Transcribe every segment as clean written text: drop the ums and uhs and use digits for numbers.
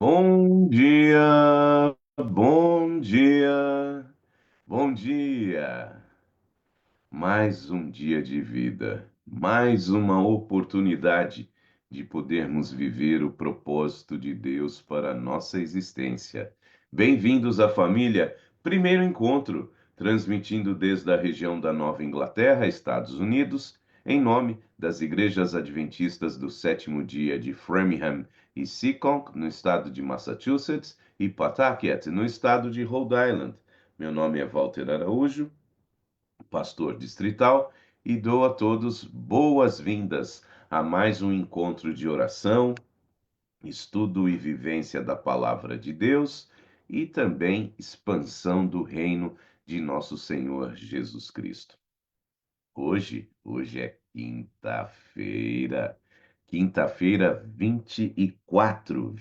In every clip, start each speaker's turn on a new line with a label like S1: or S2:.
S1: Bom dia, bom dia, bom dia. Mais um dia de vida, mais uma oportunidade de podermos viver o propósito de Deus para a nossa existência. Bem-vindos à família Primeiro Encontro, transmitindo desde a região da Nova Inglaterra, Estados Unidos, em nome das Igrejas Adventistas do Sétimo Dia de Framingham e Seekonk, no estado de Massachusetts, e Pawtucket, no estado de Rhode Island. Meu nome é Walter Araújo, pastor distrital, e dou a todos boas-vindas a mais um encontro de oração, estudo e vivência da palavra de Deus e também expansão do reino de nosso Senhor Jesus Cristo. Hoje é quinta-feira. Quinta-feira, 24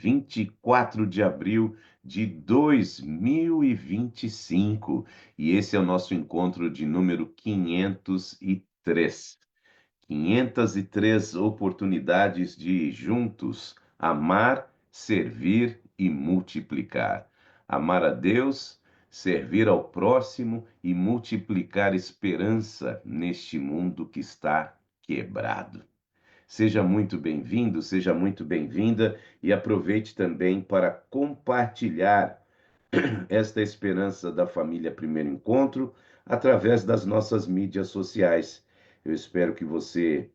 S1: de abril de 2025. E esse é o nosso encontro de número 503. 503 oportunidades de juntos amar, servir e multiplicar. Amar a Deus, servir ao próximo e multiplicar esperança neste mundo que está quebrado. Seja muito bem-vindo, seja muito bem-vinda e aproveite também para compartilhar esta esperança da família Primeiro Encontro através das nossas mídias sociais. Eu espero que você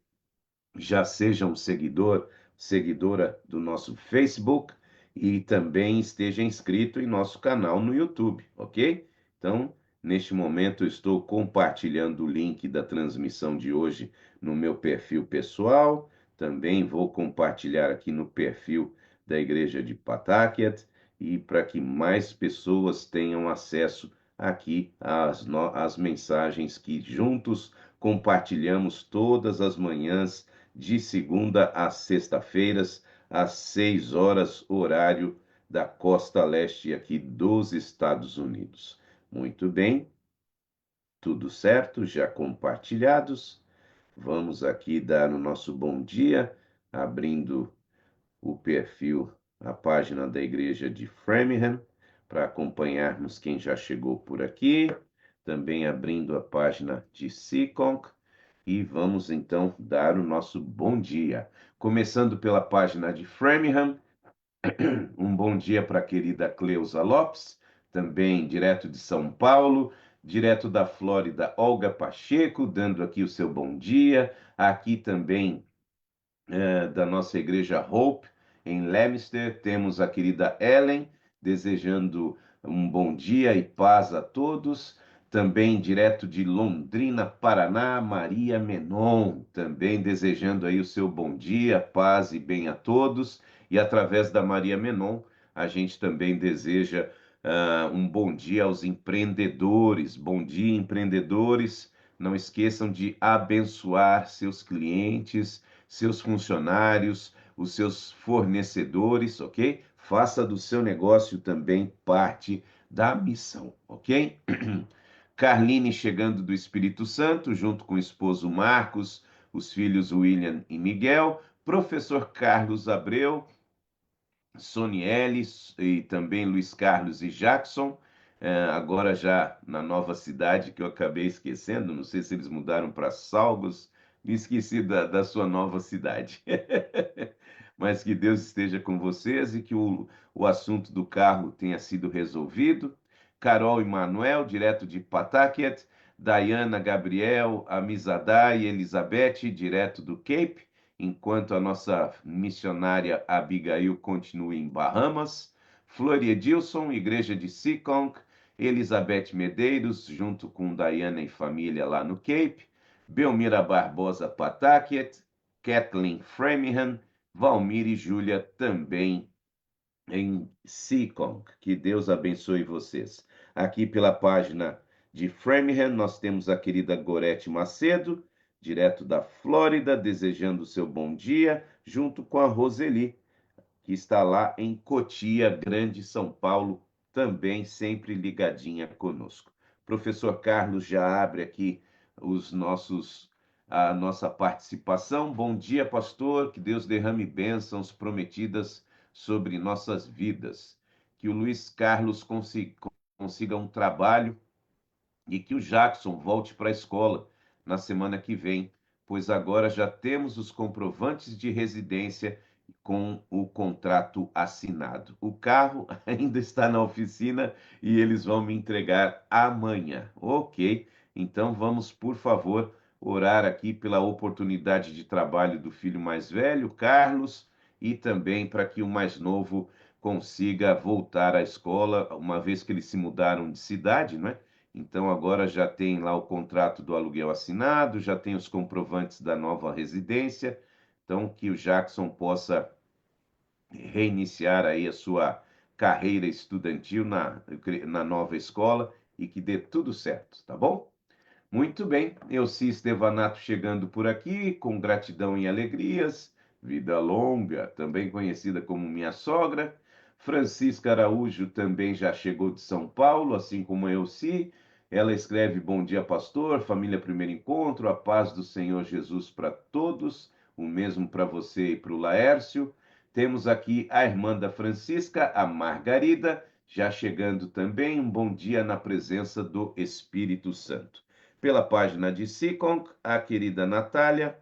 S1: já seja um seguidor, seguidora do nosso Facebook e também esteja inscrito em nosso canal no YouTube, ok? Então, neste momento, eu estou compartilhando o link da transmissão de hoje no meu perfil pessoal. Também vou compartilhar aqui no perfil da Igreja de Pawtucket e para que mais pessoas tenham acesso aqui às mensagens que juntos compartilhamos todas as manhãs de segunda a sexta-feiras, às 6 horas, horário da costa leste aqui dos Estados Unidos. Muito bem, tudo certo, já compartilhados. Vamos aqui dar o nosso bom dia, abrindo o perfil, a página da Igreja de Framingham, para acompanharmos quem já chegou por aqui. Também abrindo a página de Seekonk. E vamos então dar o nosso bom dia. Começando pela página de Framingham, um bom dia para a querida Cleusa Lopes, também direto de São Paulo, direto da Flórida, Olga Pacheco, dando aqui o seu bom dia. Aqui também da nossa igreja Hope, em Leominster, temos a querida Ellen, desejando um bom dia e paz a todos. Também direto de Londrina, Paraná, Maria Menon, também desejando aí o seu bom dia, paz e bem a todos. E através da Maria Menon, a gente também deseja um bom dia aos empreendedores. Bom dia, empreendedores. Não esqueçam de abençoar seus clientes, seus funcionários, os seus fornecedores, ok? Faça do seu negócio também parte da missão, ok? Carline chegando do Espírito Santo, junto com o esposo Marcos, os filhos William e Miguel, professor Carlos Abreu, Sonielle e também Luiz Carlos e Jackson, agora já na nova cidade que eu acabei esquecendo, não sei se eles mudaram para Salgos, me esqueci da sua nova cidade. Mas que Deus esteja com vocês e que o assunto do carro tenha sido resolvido. Carol e Manuel, direto de Pawtucket, Diana, Gabriel, Amizadá e Elizabeth, direto do Cape, enquanto a nossa missionária Abigail continua em Bahamas, Flor Edilson, Igreja de Seekonk, Elizabeth Medeiros, junto com Diana e família lá no Cape, Belmira Barbosa Pawtucket, Kathleen Framingham, Valmir e Júlia também em Seekonk. Que Deus abençoe vocês. Aqui pela página de Framingham, nós temos a querida Gorete Macedo, direto da Flórida, desejando seu bom dia, junto com a Roseli, que está lá em Cotia, Grande São Paulo, também sempre ligadinha conosco. Professor Carlos já abre aqui a nossa participação. Bom dia, pastor, que Deus derrame bênçãos prometidas sobre nossas vidas. Que o Luiz Carlos consiga um trabalho e que o Jackson volte para a escola na semana que vem, pois agora já temos os comprovantes de residência com o contrato assinado. O carro ainda está na oficina e eles vão me entregar amanhã. Ok, então vamos, por favor, orar aqui pela oportunidade de trabalho do filho mais velho, Carlos, e também para que o mais novo consiga voltar à escola, uma vez que eles se mudaram de cidade, não é? Então agora já tem lá o contrato do aluguel assinado, já tem os comprovantes da nova residência. Então que o Jackson possa reiniciar aí a sua carreira estudantil na nova escola e que dê tudo certo, tá bom? Muito bem, Elci Estevanato chegando por aqui, com gratidão e alegrias, vida longa, também conhecida como minha sogra. Francisca Araújo também já chegou de São Paulo, assim como a Elci. Ela escreve: Bom dia, pastor, família Primeiro Encontro, a paz do Senhor Jesus para todos, o mesmo para você e para o Laércio. Temos aqui a irmã da Francisca, a Margarida, já chegando também. Um bom dia na presença do Espírito Santo. Pela página de Seekonk, a querida Natália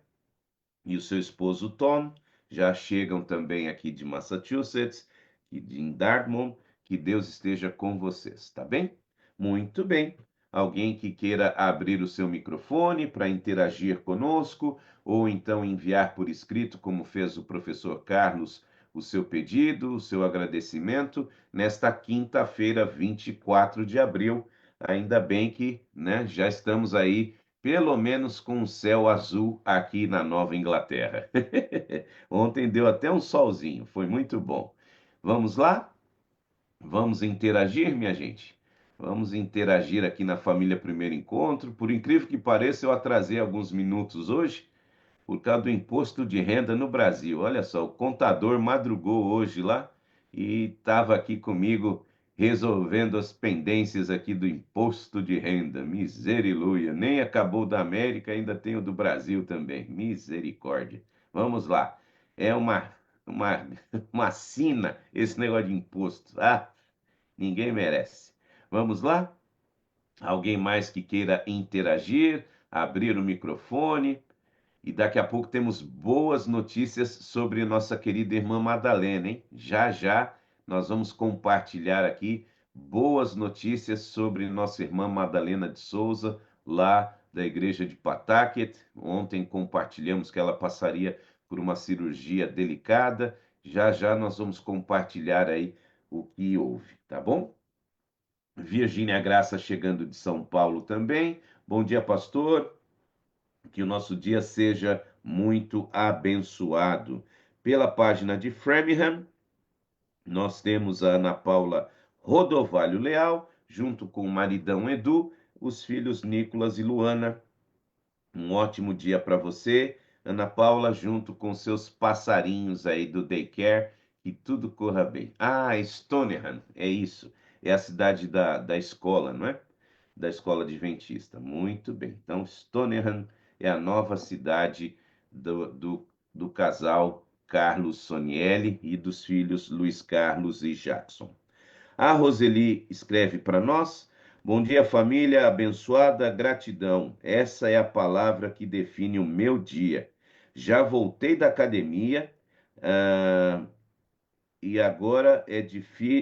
S1: e o seu esposo Tom já chegam também aqui de Massachusetts e de Dartmouth. Que Deus esteja com vocês, tá bem? Muito bem. Alguém que queira abrir o seu microfone para interagir conosco, ou então enviar por escrito, como fez o professor Carlos, o seu pedido, o seu agradecimento, nesta quinta-feira, 24 de abril. Ainda bem que, né, já estamos aí pelo menos com o céu azul aqui na Nova Inglaterra. Ontem deu até um solzinho, foi muito bom. Vamos lá? Vamos interagir, minha gente? Vamos interagir aqui na família Primeiro Encontro. Por incrível que pareça, eu atrasei alguns minutos hoje por causa do imposto de renda no Brasil. Olha só, o contador madrugou hoje lá e estava aqui comigo resolvendo as pendências aqui do imposto de renda. Miseriluia, nem acabou da América, ainda tem o do Brasil também. Misericórdia. Vamos lá. É uma, uma sina esse negócio de imposto. Ah, ninguém merece. Vamos lá? Alguém mais que queira interagir, abrir o microfone? E daqui a pouco temos boas notícias sobre nossa querida irmã Madalena, hein? Já já nós vamos compartilhar aqui boas notícias sobre nossa irmã Madalena de Souza, lá da igreja de Pawtucket. Ontem compartilhamos que ela passaria por uma cirurgia delicada. Já já nós vamos compartilhar aí o que houve, tá bom? Virgínia Graça chegando de São Paulo também. Bom dia, pastor. Que o nosso dia seja muito abençoado. Pela página de Framingham, nós temos a Ana Paula Rodovalho Leal, junto com o maridão Edu, os filhos Nicolas e Luana. Um ótimo dia para você, Ana Paula, junto com seus passarinhos aí do daycare, que tudo corra bem. Ah, Stoneham, é isso. É a cidade da escola, não é? Da escola adventista. Muito bem. Então, Stoneham é a nova cidade do casal Carlos Sonielli e dos filhos Luiz Carlos e Jackson. A Roseli escreve para nós: Bom dia, família abençoada, gratidão. Essa é a palavra que define o meu dia. Já voltei da academia, ah, e agora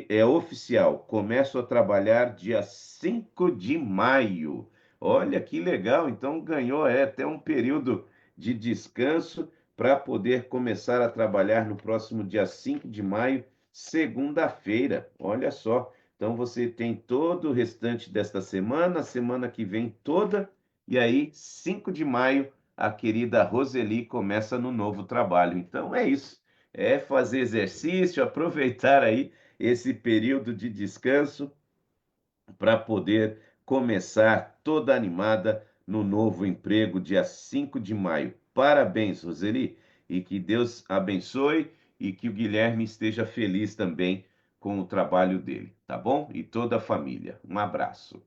S1: é oficial. Começo a trabalhar dia 5 de maio. Olha que legal, então ganhou até um período de descanso para poder começar a trabalhar no próximo dia 5 de maio, segunda-feira. Olha só. Então você tem todo o restante desta semana, semana que vem toda, e aí 5 de maio a querida Roseli começa no novo trabalho. Então é isso, é fazer exercício, aproveitar aí esse período de descanso para poder começar toda animada no novo emprego, dia 5 de maio. Parabéns, Roseli, e que Deus abençoe e que o Guilherme esteja feliz também com o trabalho dele, tá bom? E toda a família. Um abraço.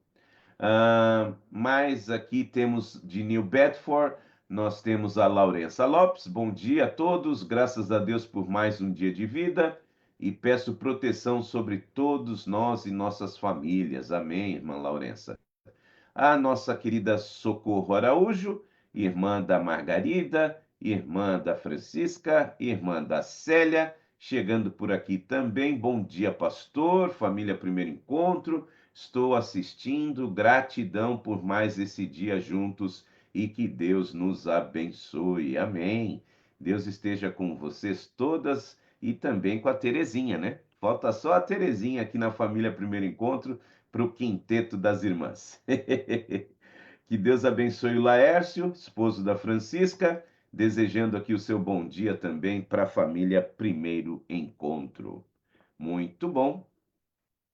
S1: Mas aqui temos de New Bedford, nós temos a Laurença Lopes. Bom dia a todos, graças a Deus por mais um dia de vida. e peço proteção sobre todos nós e nossas famílias. Amém, irmã Laurença. A nossa querida Socorro Araújo, irmã da Margarida, irmã da Francisca, irmã da Célia, chegando por aqui também. Bom dia, pastor, família Primeiro Encontro. Estou assistindo, gratidão por mais esse dia juntos e que Deus nos abençoe. Amém. Deus esteja com vocês todas e também com a Terezinha, né? Falta só a Terezinha aqui na família Primeiro Encontro para o quinteto das irmãs. Que Deus abençoe o Laércio, esposo da Francisca, desejando aqui o seu bom dia também para a família Primeiro Encontro. Muito bom.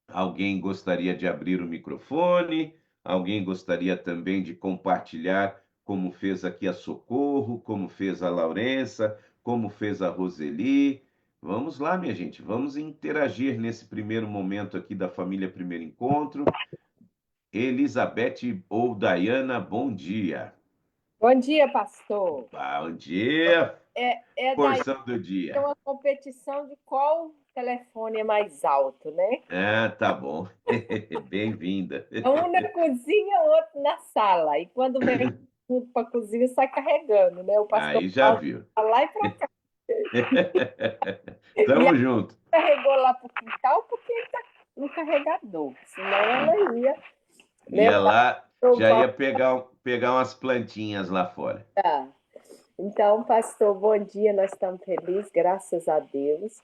S1: Alguém gostaria de abrir o microfone? Alguém gostaria também de compartilhar como fez aqui a Socorro, como fez a Laurença, como fez a Roseli? Vamos lá, minha gente, vamos interagir nesse primeiro momento aqui da família Primeiro Encontro. Elizabeth ou Diana, bom dia.
S2: Bom dia, pastor.
S1: Bom dia,
S2: Daí
S1: porção do
S2: tem
S1: dia.
S2: uma competição de qual telefone é mais alto, né?
S1: Ah, tá bom. Bem-vinda.
S2: Um na cozinha, o outro na sala. E quando vem para a cozinha, sai carregando, né? O pastor
S1: Aí já
S2: Paulo
S1: viu.
S2: para lá e para cá. E
S1: Tamo
S2: ela
S1: junto.
S2: carregou lá para o quintal porque ele está no carregador. Senão ela ia
S1: Ia
S2: levar
S1: lá,
S2: para
S1: já ia pegar umas plantinhas lá fora.
S2: o. Então, pastor, bom dia. Nós estamos felizes, graças a Deus.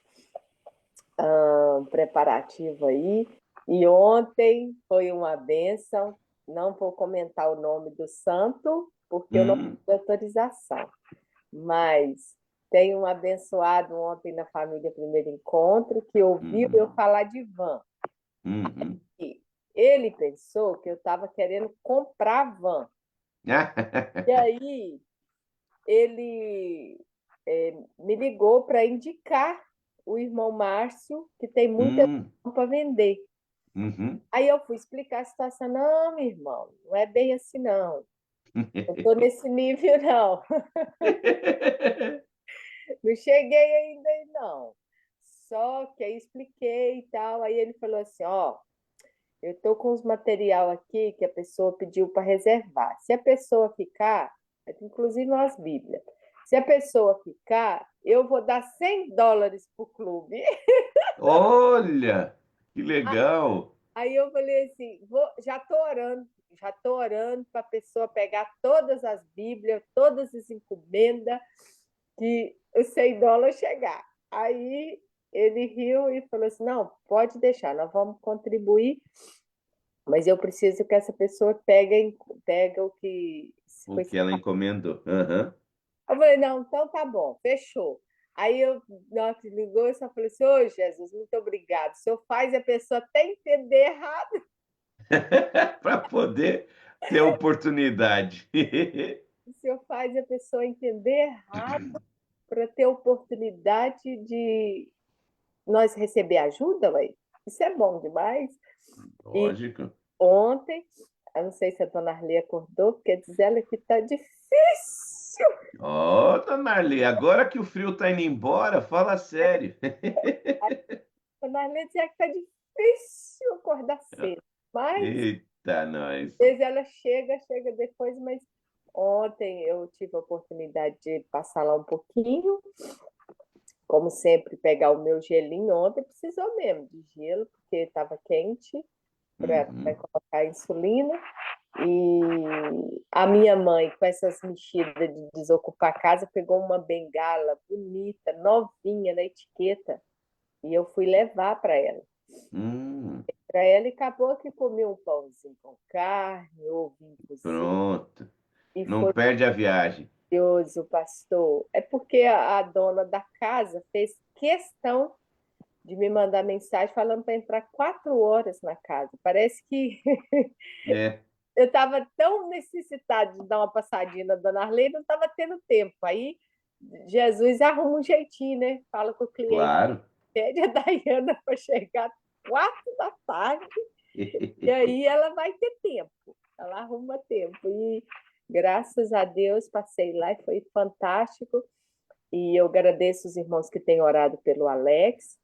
S2: Preparativo aí. E ontem foi uma bênção. Não vou comentar o nome do santo, porque eu não
S1: Hum,
S2: tenho autorização. Mas tem um abençoado ontem na família Primeiro Encontro que ouviu
S1: uhum,
S2: eu falar de van.
S1: uhum.
S2: E ele pensou que eu estava querendo comprar van. E aí ele me ligou para indicar o irmão Márcio, que tem muita
S1: Hum,
S2: para vender.
S1: uhum.
S2: Aí eu fui explicar a situação. Não, meu irmão, não é bem assim, não. Não estou nesse nível, não. Não cheguei ainda aí, não. Só que aí expliquei e tal. Aí ele falou assim: ó, eu estou com os material aqui que a pessoa pediu para reservar. Se a pessoa ficar, inclusive umas Bíblias, se a pessoa ficar, eu vou dar US$ 100 para o clube.
S1: Olha, que legal.
S2: Aí eu falei assim, já estou orando para a pessoa pegar todas as Bíblias, todas as encomendas, que os US$ 100 chegar. Aí ele riu e falou assim, não, pode deixar, nós vamos contribuir, mas eu preciso que essa pessoa pegue o que
S1: O
S2: foi.
S1: que ela encomendou. Aham.
S2: Eu falei, não, então tá bom, fechou. Aí na hora que ligou, eu só falei assim, ô Jesus, muito obrigado. O senhor faz a pessoa até entender errado.
S1: Para poder ter oportunidade.
S2: O senhor faz a pessoa entender errado para ter oportunidade de nós receber ajuda, ué. Isso é bom demais. E
S1: Lógico.
S2: ontem, eu não sei se a dona Arlê acordou, porque diz ela que está difícil.
S1: Ó, dona Arlê, agora que o frio tá indo embora, fala sério.
S2: A dona Arlê dizia que está difícil acordar cedo. Mas,
S1: Eita, nós.
S2: às vezes ela chega depois, mas ontem eu tive a oportunidade de passar lá um pouquinho. Como sempre, pegar o meu gelinho. Ontem precisou mesmo de gelo, porque estava quente, para
S1: Uhum.
S2: colocar insulina. E a minha mãe, com essas mexidas de desocupar a casa, pegou uma bengala bonita, novinha na etiqueta, e eu fui levar para ela.
S1: Hum,
S2: E acabou que comi um pãozinho com carne, ovinho cozido,
S1: pronto.
S2: e
S1: Não
S2: foi
S1: perde a viagem.
S2: maravilhoso, pastor. É porque a dona da casa fez questão de me mandar mensagem falando para entrar 4 horas na casa. Parece que
S1: É,
S2: eu estava tão necessitada de dar uma passadinha na Dona Arlene, não estava tendo tempo. Aí Jesus arruma um jeitinho, né? Fala com o cliente,
S1: claro.
S2: pede a Dayana para chegar 4 da tarde, e aí ela vai ter tempo. Ela arruma tempo. E graças a Deus passei lá e foi fantástico. E eu agradeço os irmãos que têm orado pelo Alex.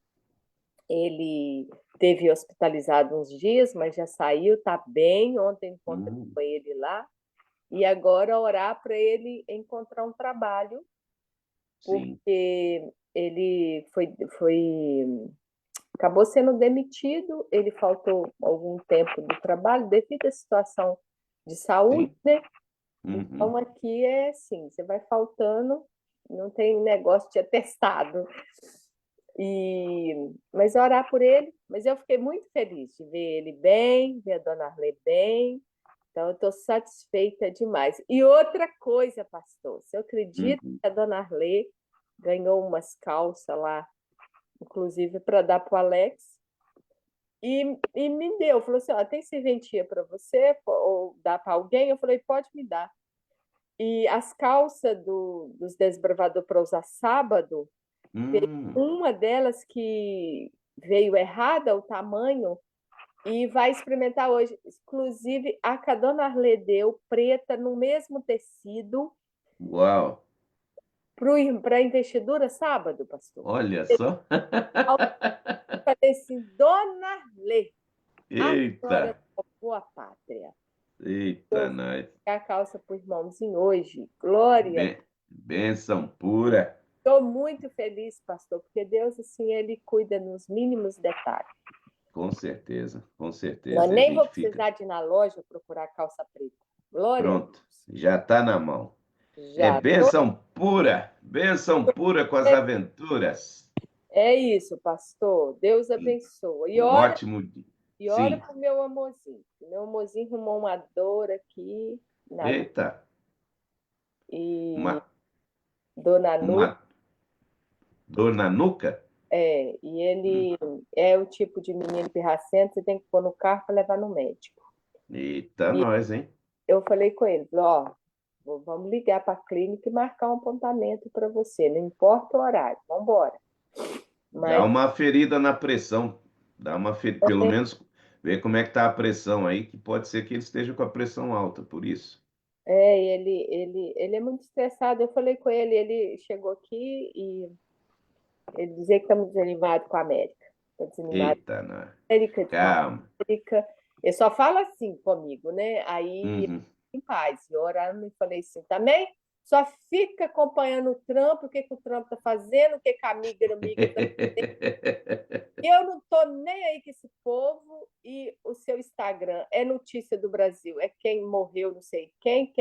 S2: Ele teve hospitalizado uns dias, mas já saiu, está bem. Ontem encontrei
S1: Hum,
S2: com ele lá. E agora orar para ele encontrar um trabalho,
S1: sim,
S2: porque ele acabou sendo demitido, ele faltou algum tempo do trabalho devido à situação de saúde,
S1: sim.
S2: né?
S1: Uhum,
S2: Então aqui é assim, você vai faltando, não tem negócio de atestado. Mas orar por ele, mas eu fiquei muito feliz de ver ele bem, ver a dona Arlê bem. Então, eu estou satisfeita demais. E outra coisa, pastor, você acredita
S1: uhum.
S2: que a dona Arlê ganhou umas calças lá, inclusive para dar para o Alex, e me deu, falou assim: ó, tem serventia para você, ou dá para alguém? Eu falei: pode me dar. E as calças dos desbravadores para usar sábado,
S1: Hum,
S2: uma delas que veio errada, o tamanho, e vai experimentar hoje. Inclusive, a que a dona Arlê deu, preta, no mesmo tecido,
S1: uau,
S2: para a investidura sábado, pastor.
S1: olha só.
S2: Eu falei assim, dona Arlê, a senhora
S1: Eita,
S2: salvou a pátria.
S1: eita,
S2: Eu vou
S1: nós.
S2: pegar a calça para o irmãozinho hoje. Glória.
S1: Bênção pura.
S2: Estou muito feliz, pastor, porque Deus, assim, ele cuida nos mínimos detalhes.
S1: Com
S2: Eu
S1: certeza, a
S2: nem vou
S1: gente fica.
S2: precisar de ir na loja procurar calça preta. Glória a
S1: Pronto, já está na mão.
S2: Deus.
S1: É
S2: Já tô.
S1: bênção pura com as aventuras.
S2: É isso, pastor. Deus abençoe.
S1: Um ótimo dia.
S2: E ora
S1: Sim,
S2: para o meu amorzinho. O meu amorzinho arrumou uma dor aqui na
S1: eita,
S2: e
S1: uma,
S2: dona Nu
S1: uma dor na nuca?
S2: e
S1: Hum,
S2: ele é o tipo de menino pirracento, você tem que pôr no carro para levar no médico.
S1: Eita,
S2: E
S1: nós, hein?
S2: eu falei com ele, ó, vamos ligar para a clínica e marcar um apontamento para você, não importa o horário, vamos embora.
S1: Dá
S2: Mas
S1: uma ferida na pressão. Pelo menos ver como é que tá a pressão aí, que pode ser que ele esteja com a pressão alta, por isso.
S2: ele é muito estressado. Eu falei com ele, ele chegou aqui e ele dizia que estamos desanimados com a América. Está desanimado
S1: Eita, nós.
S2: com a América,
S1: Calma.
S2: América. Ele só fala assim comigo, né? Aí,
S1: Uhum.
S2: em paz, e orando, e falei assim, também só fica acompanhando o Trump, o que, que o Trump está fazendo, o que, que a amiga está. Eu não estou nem aí com esse povo e o seu Instagram é notícia do Brasil, é quem morreu, não sei quem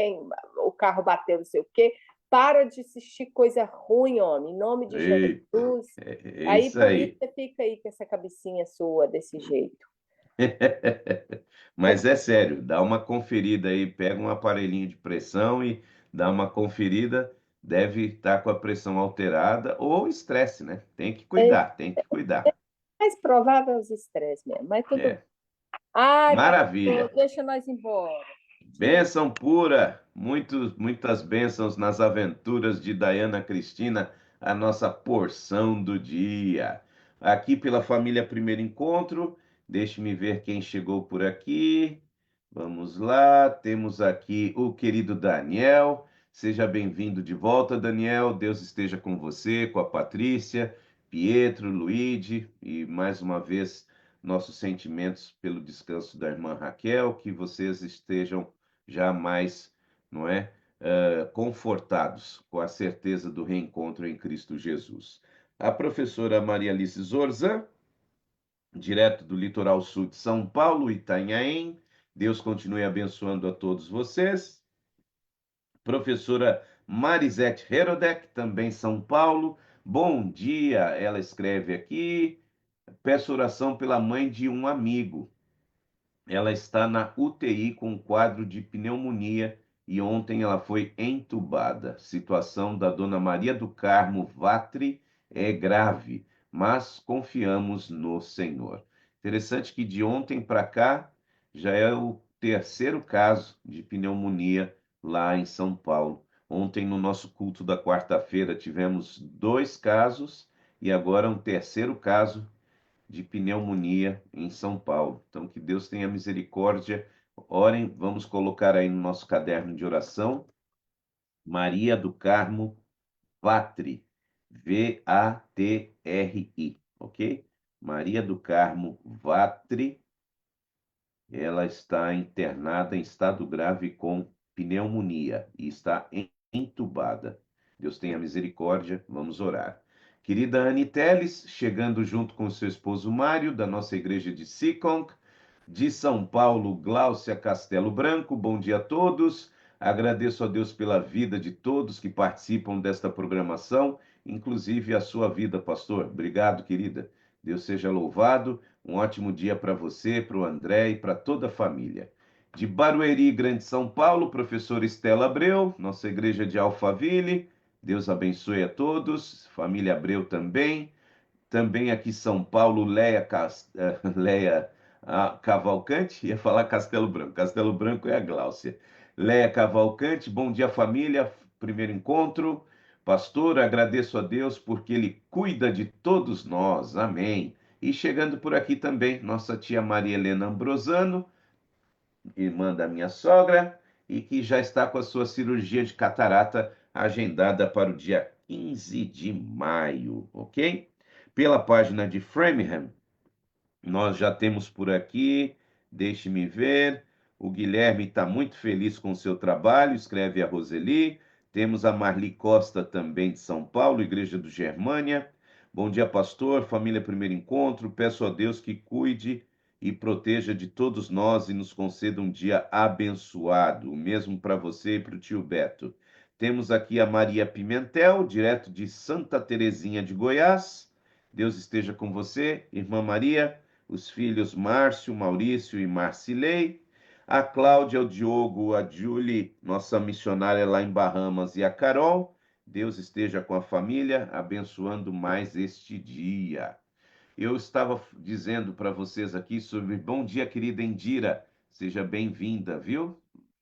S2: o carro bateu, não sei o quê. Para de assistir coisa ruim, homem, em nome de
S1: Eita,
S2: Jesus.
S1: é
S2: Aí
S1: isso
S2: por isso
S1: aí.
S2: você fica aí com essa cabecinha sua desse jeito.
S1: Mas é sério, dá uma conferida aí, pega um aparelhinho de pressão e dá uma conferida. Deve estar com a pressão alterada ou estresse, né? Tem que
S2: É
S1: cuidar, tem que cuidar.
S2: mais provável os estresses mesmo, mas tudo bem.
S1: É,
S2: Ai, pastor,
S1: maravilha.
S2: deixa nós embora.
S1: Bênção pura, muitas bênçãos nas aventuras de Diana Cristina, a nossa porção do dia. Aqui pela família Primeiro Encontro, deixe-me ver quem chegou por aqui. Vamos lá, temos aqui o querido Daniel. Seja bem-vindo de volta, Daniel. Deus esteja com você, com a Patrícia, Pietro, Luigi e mais uma vez nossos sentimentos pelo descanso da irmã Raquel, que vocês estejam jamais, não é, confortados com a certeza do reencontro em Cristo Jesus. A professora Maria Alice Zorzan, direto do litoral sul de São Paulo, Itanhaém. Deus continue abençoando a todos vocês. Professora Marisete Herodek, também São Paulo. Bom dia, ela escreve aqui. Peço oração pela mãe de um amigo. Ela está na UTI com um quadro de pneumonia e ontem ela foi entubada. Situação da dona Maria do Carmo Vatri é grave, mas confiamos no Senhor. Interessante que de ontem para cá já é o terceiro caso de pneumonia lá em São Paulo. Ontem, no nosso culto da quarta-feira, tivemos dois casos e agora um terceiro caso de pneumonia em São Paulo. Então, que Deus tenha misericórdia. Orem, vamos colocar aí no nosso caderno de oração, Maria do Carmo Vatri, Vatri, ok? Maria do Carmo Vatri, ela está internada em estado grave com pneumonia e está entubada. Deus tenha misericórdia, vamos orar. Querida Anne Teles, chegando junto com seu esposo Mário, da nossa igreja de Seekonk, de São Paulo, Gláucia Castelo Branco, bom dia a todos. Agradeço a Deus pela vida de todos que participam desta programação, inclusive a sua vida, pastor. Obrigado, querida. Deus seja louvado. Um ótimo dia para você, para o André e para toda a família. De Barueri, Grande São Paulo, professora Estela Abreu, nossa igreja de Alphaville. Deus abençoe a todos. Família Abreu também. Também aqui São Paulo, Leia Cavalcante, ia falar Castelo Branco. Castelo Branco é a Gláucia. Leia Cavalcante, bom dia família, primeiro encontro. Pastor, agradeço a Deus porque Ele cuida de todos nós, amém. E chegando por aqui também, nossa tia Maria Helena Ambrosano, irmã da minha sogra, e que já está com a sua cirurgia de catarata agendada para o dia 15 de maio, ok? Pela página de Framingham, nós já temos por aqui, deixe-me ver, o Guilherme está muito feliz com o seu trabalho, escreve a Roseli. Temos a Marli Costa também de São Paulo, Igreja do Germânia. Bom dia, pastor, família Primeiro Encontro. Peço a Deus que cuide e proteja de todos nós e nos conceda um dia abençoado, o mesmo para você e para o tio Beto. Temos aqui a Maria Pimentel, direto de Santa Terezinha de Goiás. Deus esteja com você, irmã Maria, os filhos Márcio, Maurício e Marcilei, a Cláudia, o Diogo, a Julie, nossa missionária lá em Bahamas, e a Carol. Deus esteja com a família, abençoando mais este dia. Eu estava dizendo para vocês aqui sobre bom dia, querida Indira. Seja bem-vinda, viu?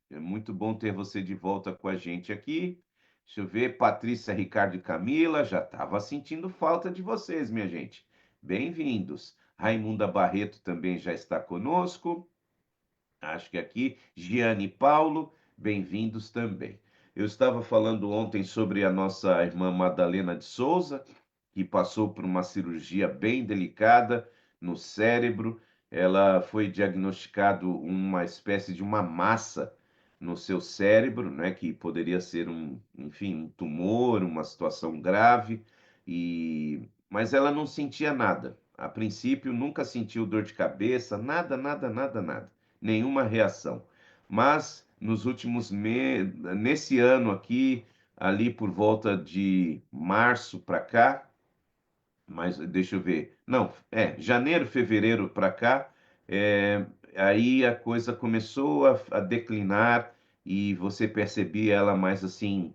S1: É muito bom ter você de volta com a gente aqui. Deixa eu ver, Patrícia, Ricardo e Camila, já estava sentindo falta de vocês, minha gente. Bem-vindos. Raimunda Barreto também já está conosco. Acho que aqui, Giane e Paulo, bem-vindos também. Eu estava falando ontem sobre a nossa irmã Madalena de Souza, que passou por uma cirurgia bem delicada no cérebro. Ela foi diagnosticado uma espécie de uma massa no seu cérebro, né, que poderia ser enfim, um tumor, uma situação grave, mas ela não sentia nada. A princípio, nunca sentiu dor de cabeça, nada, nada, nada, nada, nenhuma reação. Mas nos últimos meses, nesse ano aqui, ali por volta de março para cá, mas deixa eu ver. Não, janeiro, fevereiro para cá, é, aí a coisa começou a declinar e você percebia ela mais assim,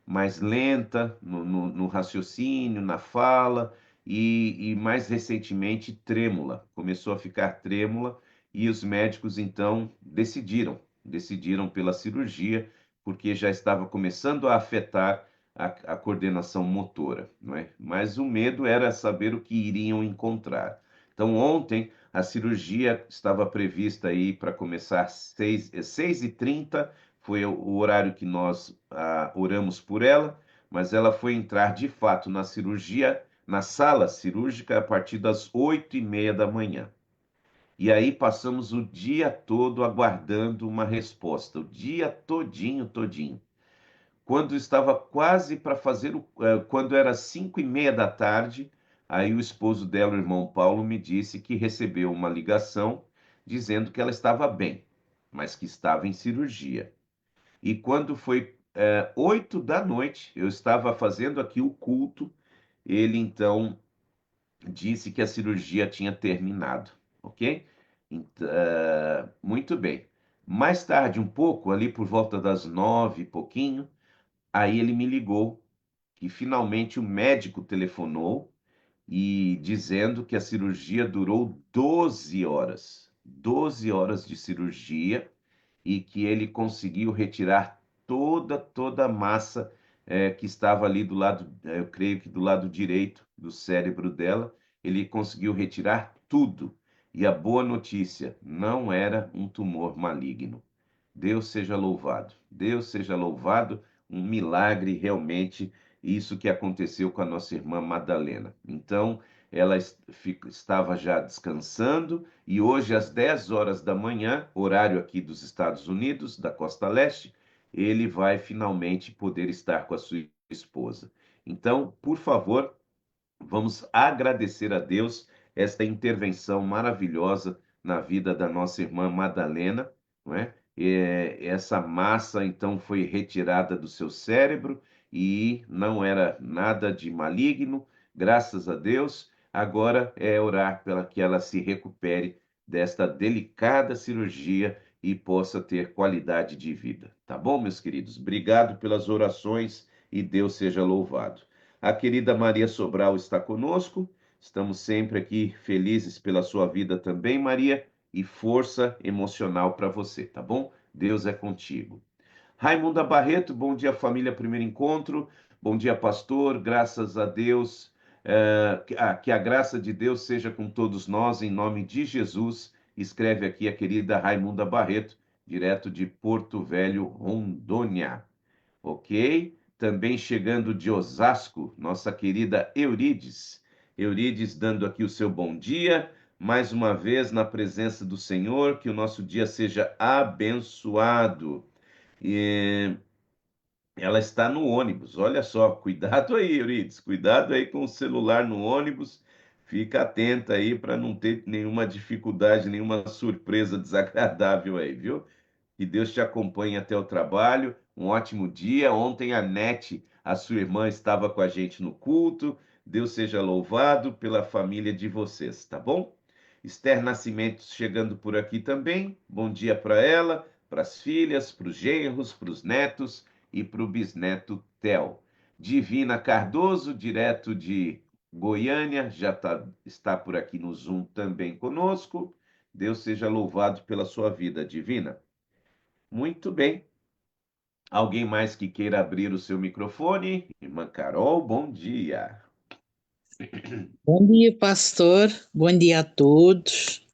S1: mais lenta no raciocínio, na fala e mais recentemente trêmula. Começou a ficar trêmula e os médicos então decidiram pela cirurgia porque já estava começando a afetar a coordenação motora, não é? Mas o medo era saber o que iriam encontrar. Então, ontem, a cirurgia estava prevista aí para começar às 6h30, foi o horário que nós oramos por ela, mas ela foi entrar de fato na cirurgia, na sala cirúrgica, a partir das 8h30 da manhã. E aí passamos o dia todo aguardando uma resposta, o dia todinho, todinho. Quando estava quase para fazer quando era 5h30 da tarde, aí o esposo dela, o irmão Paulo, me disse que recebeu uma ligação dizendo que ela estava bem, mas que estava em cirurgia. E quando foi 8 da noite, eu estava fazendo aqui o culto, ele então disse que a cirurgia tinha terminado, ok? Muito bem. Mais tarde, um pouco, ali por volta das 9 e pouquinho, aí ele me ligou que finalmente o médico telefonou e dizendo que a cirurgia durou 12 horas. 12 horas de cirurgia e que ele conseguiu retirar toda a massa que estava ali do lado, eu creio que do lado direito do cérebro dela, ele conseguiu retirar tudo. E a boa notícia, não era um tumor maligno. Deus seja louvado. Deus seja louvado, um milagre realmente, isso que aconteceu com a nossa irmã Madalena. Então, ela estava já descansando e hoje, às 10 horas da manhã, horário aqui dos Estados Unidos, da costa leste, ele vai finalmente poder estar com a sua esposa. Então, por favor, vamos agradecer a Deus esta intervenção maravilhosa na vida da nossa irmã Madalena, não é? Essa massa então foi retirada do seu cérebro e não era nada de maligno, graças a Deus. Agora é orar para que ela se recupere desta delicada cirurgia e possa ter qualidade de vida. Tá bom, meus queridos? Obrigado pelas orações e Deus seja louvado. A querida Maria Sobral está conosco. Estamos sempre aqui felizes pela sua vida também, Maria, e força emocional para você, tá bom? Deus é contigo. Raimunda Barreto, bom dia, família Primeiro Encontro. Bom dia, pastor. Graças a Deus. Que a graça de Deus seja com todos nós, em nome de Jesus. Escreve aqui a querida Raimunda Barreto, direto de Porto Velho, Rondônia. Ok? Também chegando de Osasco, nossa querida Eurides. Eurides dando aqui o seu bom dia, mais uma vez na presença do Senhor, que o nosso dia seja abençoado. E ela está no ônibus, olha só, cuidado aí, Eurides, cuidado aí com o celular no ônibus, fica atenta aí para não ter nenhuma dificuldade, nenhuma surpresa desagradável aí, viu? Que Deus te acompanhe até o trabalho. Um ótimo dia. Ontem a Nete, a sua irmã, estava com a gente no culto. Deus seja louvado pela família de vocês, tá bom? Esther Nascimento chegando por aqui também. Bom dia para ela, para as filhas, para os genros, para os netos e para o bisneto Theo. Divina Cardoso, direto de Goiânia, está por aqui no Zoom também conosco. Deus seja louvado pela sua vida divina. Muito bem. Alguém mais que queira abrir o seu microfone? Irmã Carol, bom dia.
S3: Bom dia, pastor. Bom dia a todos.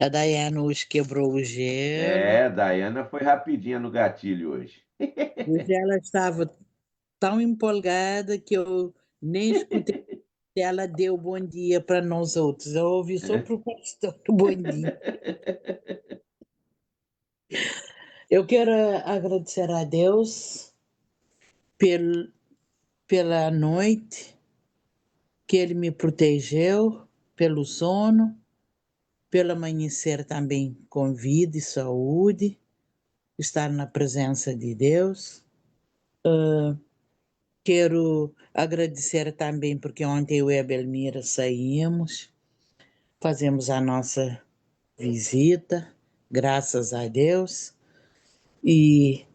S3: A Dayana hoje quebrou o gelo.
S1: Daiana foi rapidinha no gatilho hoje.
S3: Hoje ela estava tão empolgada que eu nem escutei se ela deu bom dia para nós outros. Eu ouvi só para o pastor bom dia. Eu quero agradecer a Deus pel, pela noite que Ele me protegeu, pelo sono, pelo amanhecer também com vida e saúde, estar na presença de Deus. Quero agradecer também porque ontem eu e a Belmira saímos, fazemos a nossa visita, graças a Deus. E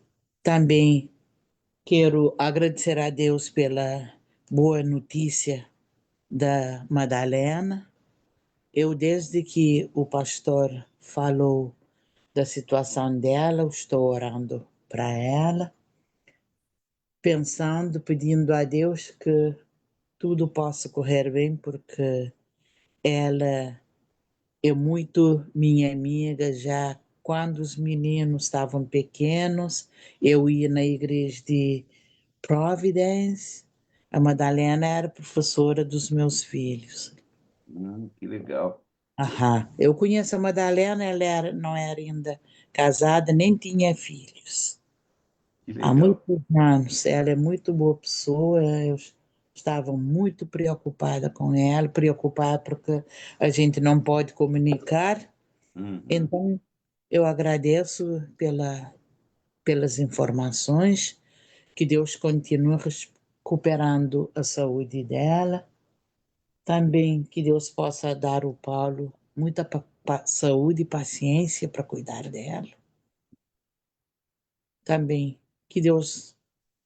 S3: também quero agradecer a Deus pela boa notícia da Madalena. Eu, desde que o pastor falou da situação dela, eu estou orando para ela, pensando, pedindo a Deus que tudo possa correr bem, porque ela é muito minha amiga. Já quando os meninos estavam pequenos, eu ia na igreja de Providence, a Madalena era professora dos meus filhos.
S1: Que legal.
S3: Aham. Eu conheço a Madalena, não era ainda casada, nem tinha filhos.
S1: Que
S3: Há
S1: legal.
S3: muitos anos. Ela é muito boa pessoa. Eu estava muito preocupada com ela, preocupada porque a gente não pode comunicar.
S1: Uhum.
S3: Então, eu agradeço pelas informações, que Deus continue recuperando a saúde dela. Também que Deus possa dar ao Paulo muita saúde e paciência para cuidar dela. Também que Deus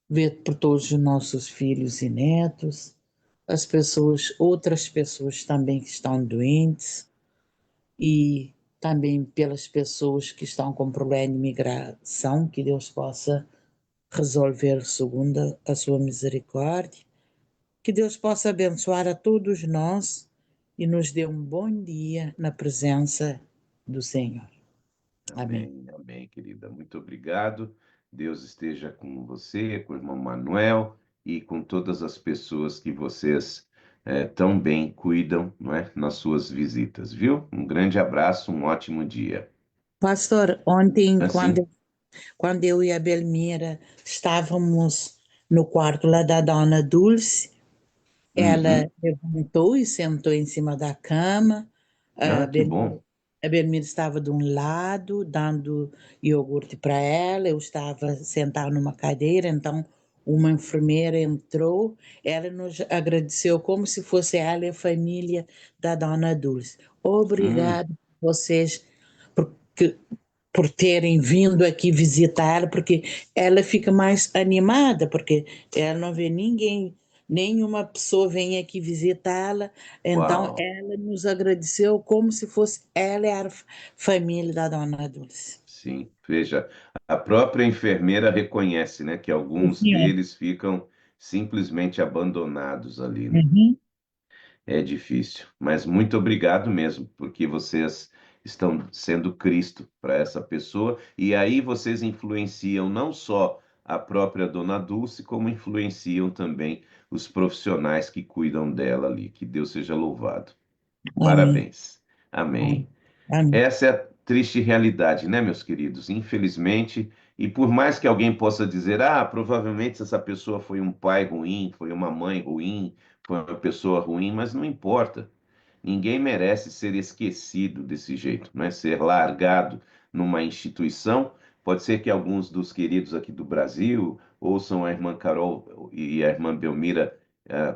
S3: vê por todos os nossos filhos e netos, as pessoas, outras pessoas também que estão doentes, e também pelas pessoas que estão com problema de migração, que Deus possa resolver segundo a sua misericórdia, que Deus possa abençoar a todos nós e nos dê um bom dia na presença do Senhor. Amém.
S1: Amém, amém, querida. Muito obrigado. Deus esteja com você, com o irmão Manuel e com todas as pessoas que vocês tão bem cuidam, não é, nas suas visitas, viu? Um grande abraço, um ótimo dia.
S3: Pastor, ontem,
S1: Assim?
S3: quando eu e a Belmira estávamos no quarto lá da Dona Dulce, ela
S1: Uhum.
S3: levantou e sentou em cima da cama. A
S1: Ah, que
S3: Belmira,
S1: bom.
S3: a Belmira estava de um lado, dando iogurte para ela. Eu estava sentada numa cadeira, então uma enfermeira entrou. Ela nos agradeceu como se fosse ela e a família da Dona Dulce.
S1: Hum,
S3: Obrigado vocês porque, por terem vindo aqui visitar ela, porque ela fica mais animada, porque ela não vê ninguém, nenhuma pessoa vem aqui visitá-la, então
S1: uau.
S3: ela nos agradeceu como se fosse ela e a família da Dona Dulce.
S1: Sim, veja, a própria enfermeira reconhece, né, que alguns
S3: Sim, é.
S1: deles ficam simplesmente abandonados ali, né?
S3: Uhum.
S1: É difícil, mas muito obrigado mesmo, porque vocês estão sendo Cristo para essa pessoa, e aí vocês influenciam não só a própria Dona Dulce, como influenciam também os profissionais que cuidam dela ali. Que Deus seja louvado.
S3: Amém.
S1: Parabéns. Amém.
S3: Amém.
S1: Essa é a triste realidade, né, meus queridos? Infelizmente, e por mais que alguém possa dizer, provavelmente essa pessoa foi um pai ruim, foi uma mãe ruim, foi uma pessoa ruim, mas não importa. Ninguém merece ser esquecido desse jeito, não é? Ser largado numa instituição. Pode ser que alguns dos queridos aqui do Brasil ouçam a irmã Carol e a irmã Belmira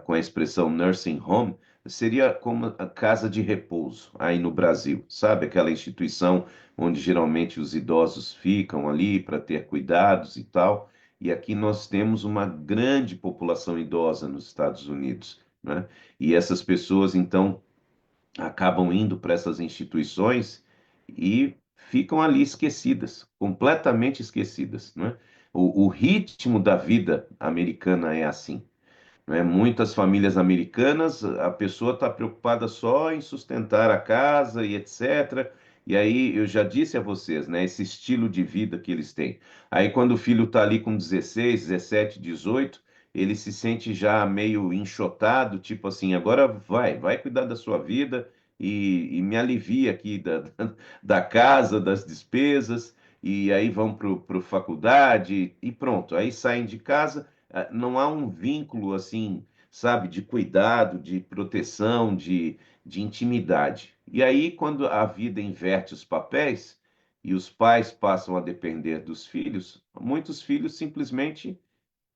S1: com a expressão nursing home, seria como a casa de repouso aí no Brasil, sabe? Aquela instituição onde geralmente os idosos ficam ali para ter cuidados e tal. E aqui nós temos uma grande população idosa nos Estados Unidos, né? E essas pessoas, então, acabam indo para essas instituições e ficam ali esquecidas, completamente esquecidas, né? O ritmo da vida americana é assim, né? Muitas famílias americanas, a pessoa está preocupada só em sustentar a casa e etc. E aí eu já disse a vocês, né, esse estilo de vida que eles têm. Aí quando o filho está ali com 16, 17, 18, ele se sente já meio enxotado, tipo assim, agora vai cuidar da sua vida e me alivia aqui da casa, das despesas, e aí vão para faculdade e pronto. Aí saem de casa, não há um vínculo assim, sabe, de cuidado, de proteção, de intimidade. E aí, quando a vida inverte os papéis e os pais passam a depender dos filhos, muitos filhos simplesmente,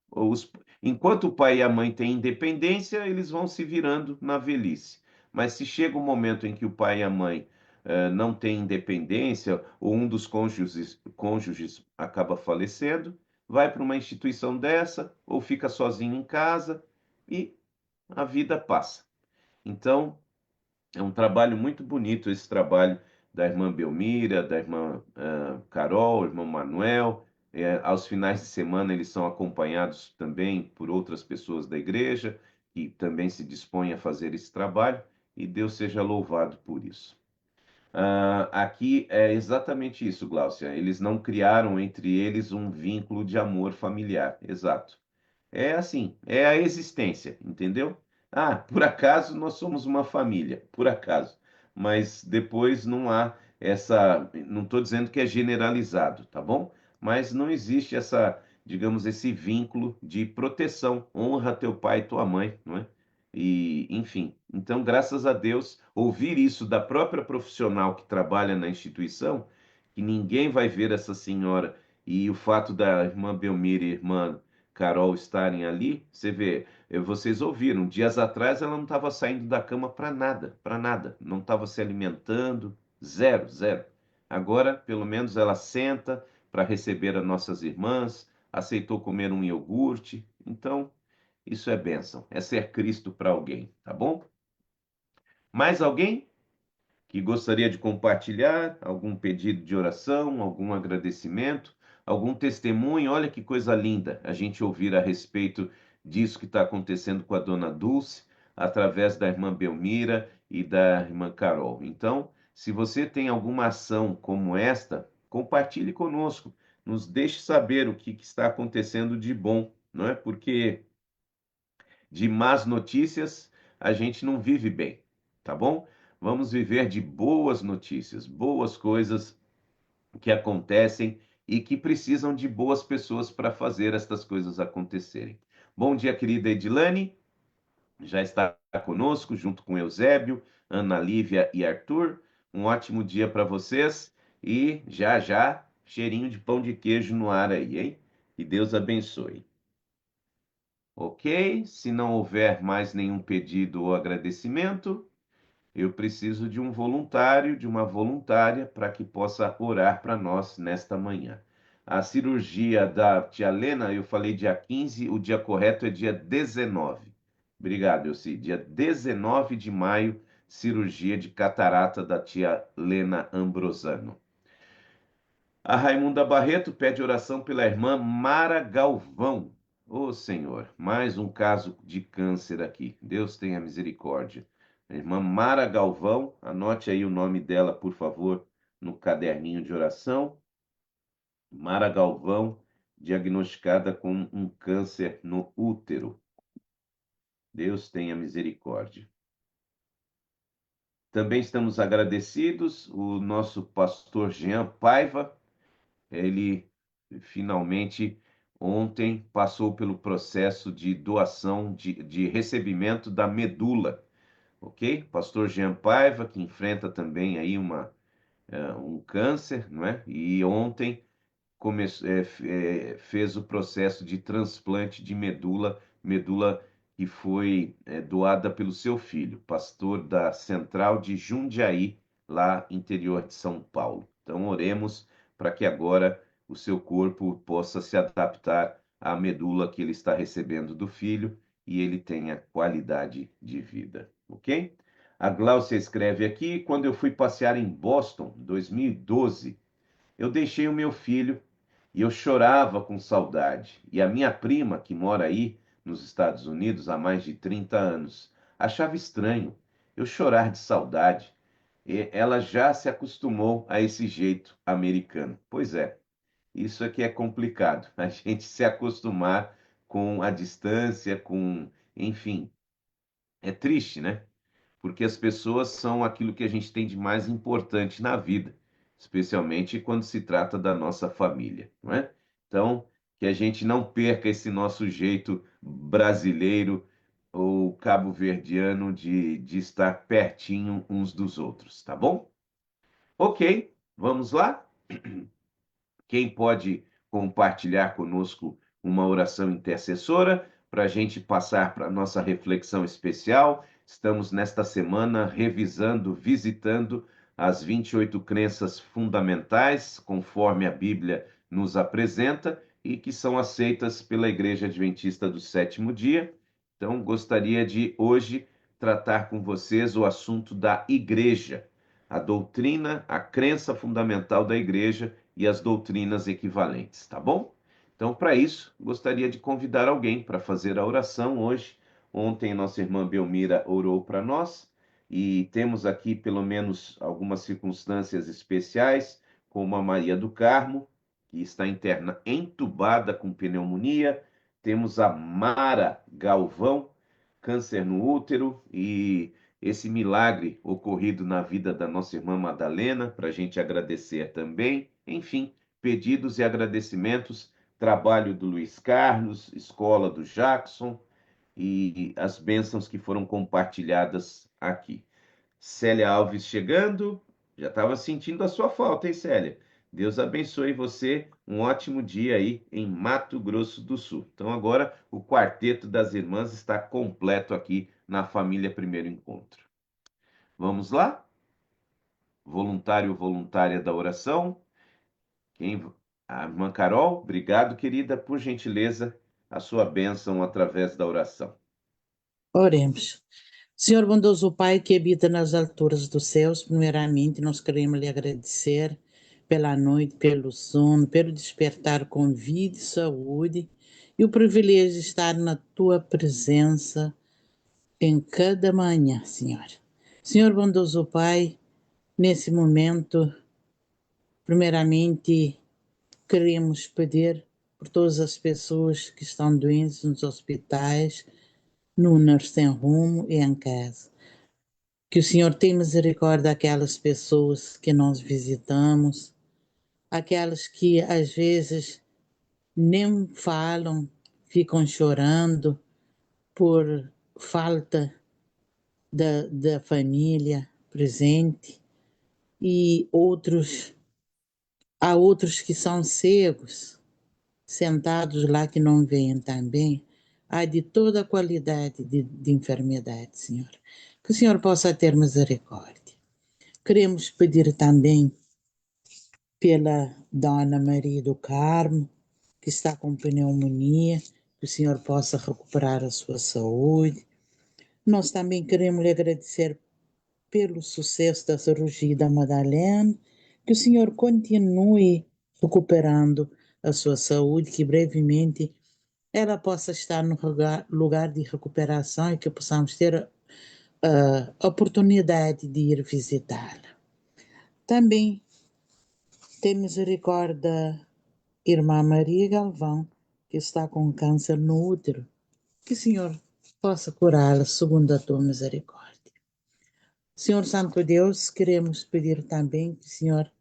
S1: os, enquanto o pai e a mãe têm independência, eles vão se virando na velhice. Mas se chega um momento em que o pai e a mãe não têm independência, ou um dos cônjuges acaba falecendo, vai para uma instituição dessa, ou fica sozinho em casa, e a vida passa. Então, é um trabalho muito bonito esse trabalho da irmã Belmira, da irmã Carol, irmão Manuel. Aos finais de semana eles são acompanhados também por outras pessoas da igreja que também se dispõem a fazer esse trabalho e Deus seja louvado por isso. Aqui é exatamente isso, Gláucia. Eles não criaram entre eles um vínculo de amor familiar. Exato. É assim, é a existência, entendeu? Por acaso nós somos uma família, por acaso. Mas depois não há essa. Não estou dizendo que é generalizado, tá bom? Mas não existe essa, digamos, esse vínculo de proteção. Honra teu pai e tua mãe, não é? E, enfim, então, graças a Deus, ouvir isso da própria profissional que trabalha na instituição, que ninguém vai ver essa senhora, e o fato da irmã Belmira e irmã Carol estarem ali, você vê, vocês ouviram, dias atrás ela não estava saindo da cama para nada, não estava se alimentando, zero, zero. Agora, pelo menos, ela senta para receber as nossas irmãs, aceitou comer um iogurte, então isso é bênção, é ser Cristo para alguém, tá bom? Mais alguém que gostaria de compartilhar algum pedido de oração, algum agradecimento, algum testemunho? Olha que coisa linda a gente ouvir a respeito disso que está acontecendo com a dona Dulce, através da irmã Belmira e da irmã Carol. Então, se você tem alguma ação como esta, compartilhe conosco, nos deixe saber o que está acontecendo de bom, não é? Porque de más notícias, a gente não vive bem, tá bom? Vamos viver de boas notícias, boas coisas que acontecem e que precisam de boas pessoas para fazer estas coisas acontecerem. Bom dia, querida Edilane, já está conosco, junto com Eusébio, Ana Lívia e Arthur. Um ótimo dia para vocês e já já, cheirinho de pão de queijo no ar aí, hein? Que Deus abençoe. Ok? Se não houver mais nenhum pedido ou agradecimento, eu preciso de um voluntário, de uma voluntária, para que possa orar para nós nesta manhã. A cirurgia da tia Lena, eu falei dia 15, o dia correto é dia 19. Obrigado, Elci. Dia 19 de maio, cirurgia de catarata da tia Lena Ambrosano. A Raimunda Barreto pede oração pela irmã Mara Galvão. Ô Senhor, mais um caso de câncer aqui. Deus tenha misericórdia. A irmã Mara Galvão, anote aí o nome dela, por favor, no caderninho de oração. Mara Galvão, diagnosticada com um câncer no útero. Deus tenha misericórdia. Também estamos agradecidos, o nosso pastor Jean Paiva, ele finalmente ontem passou pelo processo de doação, de recebimento da medula, ok? Pastor Jean Paiva, que enfrenta também aí um câncer, não é? E ontem fez o processo de transplante de medula que foi doada pelo seu filho, pastor da Central de Jundiaí, lá interior de São Paulo. Então, oremos para que agora o seu corpo possa se adaptar à medula que ele está recebendo do filho e ele tenha qualidade de vida, ok? A Gláucia escreve aqui: quando eu fui passear em Boston, 2012, eu deixei o meu filho e eu chorava com saudade. E a minha prima, que mora aí nos Estados Unidos há mais de 30 anos, achava estranho eu chorar de saudade. E ela já se acostumou a esse jeito americano. Pois é, isso aqui é complicado, a gente se acostumar com a distância, enfim, é triste, né? Porque as pessoas são aquilo que a gente tem de mais importante na vida, especialmente quando se trata da nossa família, não é? Então, que a gente não perca esse nosso jeito brasileiro ou cabo-verdiano de estar pertinho uns dos outros, tá bom? Ok, vamos lá? Quem pode compartilhar conosco uma oração intercessora para a gente passar para a nossa reflexão especial? Estamos nesta semana revisando, visitando as 28 crenças fundamentais, conforme a Bíblia nos apresenta e que são aceitas pela Igreja Adventista do Sétimo Dia. Então, gostaria de hoje tratar com vocês o assunto da igreja, a doutrina, a crença fundamental da igreja e as doutrinas equivalentes, tá bom? Então, para isso, gostaria de convidar alguém para fazer a oração hoje. Ontem, nossa irmã Belmira orou para nós e temos aqui pelo menos algumas circunstâncias especiais, como a Maria do Carmo, que está interna entubada com pneumonia. Temos a Mara Galvão, câncer no útero, e esse milagre ocorrido na vida da nossa irmã Madalena, para a gente agradecer também. Enfim, pedidos e agradecimentos, trabalho do Luiz Carlos, escola do Jackson e as bênçãos que foram compartilhadas aqui. Célia Alves chegando, já estava sentindo a sua falta, hein, Célia? Deus abençoe você, um ótimo dia aí em Mato Grosso do Sul. Então agora o quarteto das irmãs está completo aqui na família Primeiro Encontro. Vamos lá? Voluntário, voluntária da oração. Quem? A irmã Carol, obrigado, querida, por gentileza, a sua bênção através da oração.
S3: Oremos. Senhor bondoso Pai que habita nas alturas dos céus, primeiramente nós queremos lhe agradecer pela noite, pelo sono, pelo despertar com vida e saúde e o privilégio de estar na tua presença em cada manhã, Senhor. Senhor bondoso Pai, nesse momento, primeiramente queremos pedir por todas as pessoas que estão doentes nos hospitais, no lar sem rumo e em casa. Que o Senhor tenha misericórdia daquelas pessoas que nós visitamos, aquelas que às vezes nem falam, ficam chorando por falta da família presente, e há outros que são cegos, sentados lá que não veem também. Há de toda a qualidade de enfermidade, Senhor. Que o Senhor possa ter misericórdia. Queremos pedir também pela Dona Maria do Carmo, que está com pneumonia, que o Senhor possa recuperar a sua saúde. Nós também queremos lhe agradecer pelo sucesso da cirurgia da Madalena, que o Senhor continue recuperando a sua saúde, que brevemente ela possa estar no lugar de recuperação e que possamos ter a oportunidade de ir visitá-la. Também tem misericórdia da irmã Maria Galvão, que está com câncer no útero, que o Senhor possa curá-la segundo a tua misericórdia. Senhor Santo Deus, queremos pedir também que o Senhor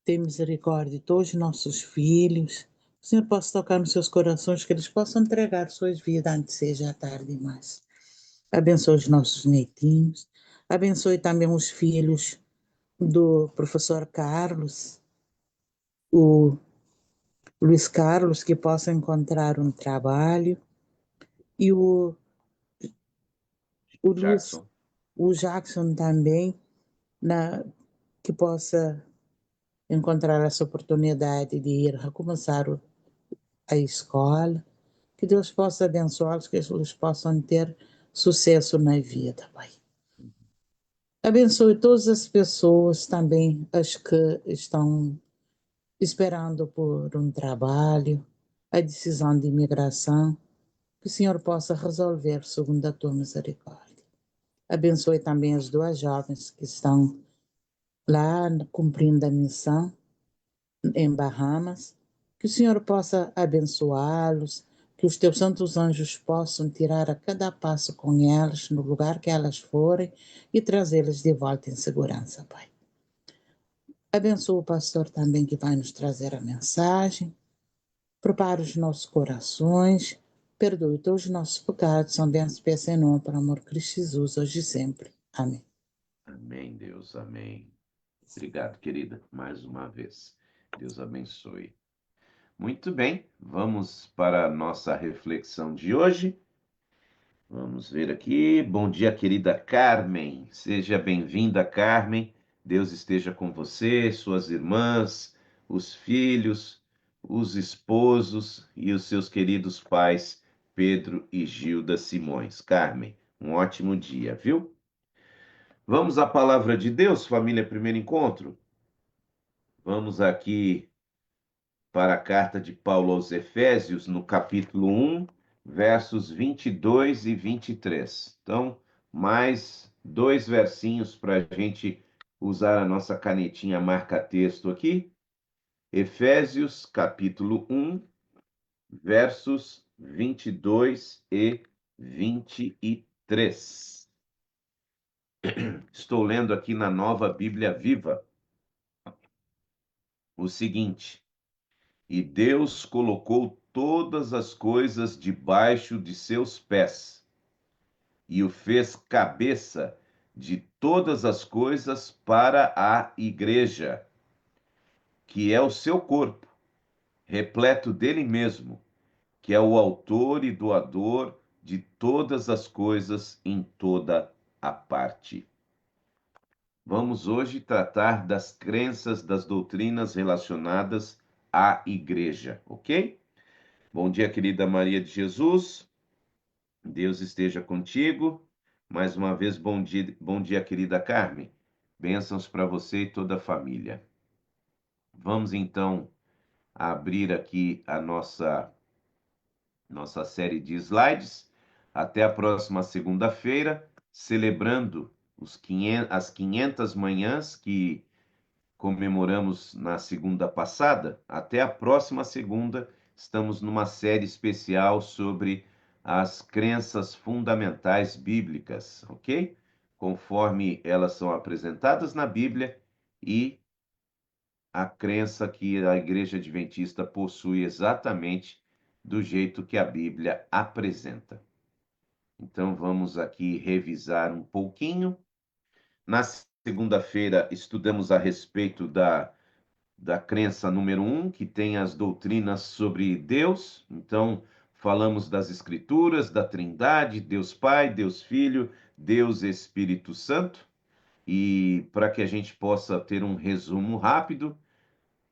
S3: tenha misericórdia de todos os nossos filhos, que o Senhor possa tocar nos seus corações, que eles possam entregar suas vidas antes seja tarde demais. Abençoe os nossos netinhos, abençoe também os filhos do professor Carlos, o Luiz Carlos, que possa encontrar um trabalho, e
S1: Jackson.
S3: o Jackson também, que possa encontrar essa oportunidade de ir recomeçar a escola, que Deus possa abençoá-los, que eles possam ter sucesso na vida, Pai. Abençoe todas as pessoas, também as que estão esperando por um trabalho, a decisão de imigração, que o Senhor possa resolver segundo a tua misericórdia. Abençoe também as duas jovens que estão lá cumprindo a missão em Bahamas, que o Senhor possa abençoá-los, que os teus santos anjos possam tirar a cada passo com elas, no lugar que elas forem, e trazê-las de volta em segurança, Pai. Abençoa o pastor também que vai nos trazer a mensagem. Prepara os nossos corações. Perdoe todos os nossos pecados. São bênçãos, peça em nome, para o amor de Cristo Jesus, hoje e sempre. Amém.
S1: Amém, Deus, amém. Obrigado, querida, mais uma vez. Deus abençoe. Muito bem, vamos para a nossa reflexão de hoje. Vamos ver aqui. Bom dia, querida Carmen. Seja bem-vinda, Carmen. Deus esteja com você, suas irmãs, os filhos, os esposos e os seus queridos pais, Pedro e Gilda Simões. Carmen, um ótimo dia, viu? Vamos à palavra de Deus, família Primeiro Encontro? Vamos aqui para a carta de Paulo aos Efésios, no capítulo 1, versos 22 e 23. Então, mais dois versinhos para a gente usar a nossa canetinha marca-texto aqui. Efésios, capítulo 1, versos 22 e 23. Estou lendo aqui na Nova Bíblia Viva o seguinte: E Deus colocou todas as coisas debaixo de seus pés, e o fez cabeça de todas as coisas para a igreja, que é o seu corpo, repleto dele mesmo, que é o autor e doador de todas as coisas em toda a parte. Vamos hoje tratar das crenças, das doutrinas relacionadas à igreja, ok? Bom dia, querida Maria de Jesus. Deus esteja contigo. Mais uma vez, bom dia, querida Carmen. Bênçãos para você e toda a família. Vamos então abrir aqui a nossa série de slides. Até a próxima segunda-feira, celebrando as 500 manhãs que comemoramos na segunda passada. Até a próxima segunda, estamos numa série especial sobre as crenças fundamentais bíblicas, ok? Conforme elas são apresentadas na Bíblia e a crença que a Igreja Adventista possui exatamente do jeito que a Bíblia apresenta. Então vamos aqui revisar um pouquinho. Na segunda-feira estudamos a respeito da crença número 1, que tem as doutrinas sobre Deus. Então, falamos das Escrituras, da Trindade, Deus Pai, Deus Filho, Deus Espírito Santo. E para que a gente possa ter um resumo rápido,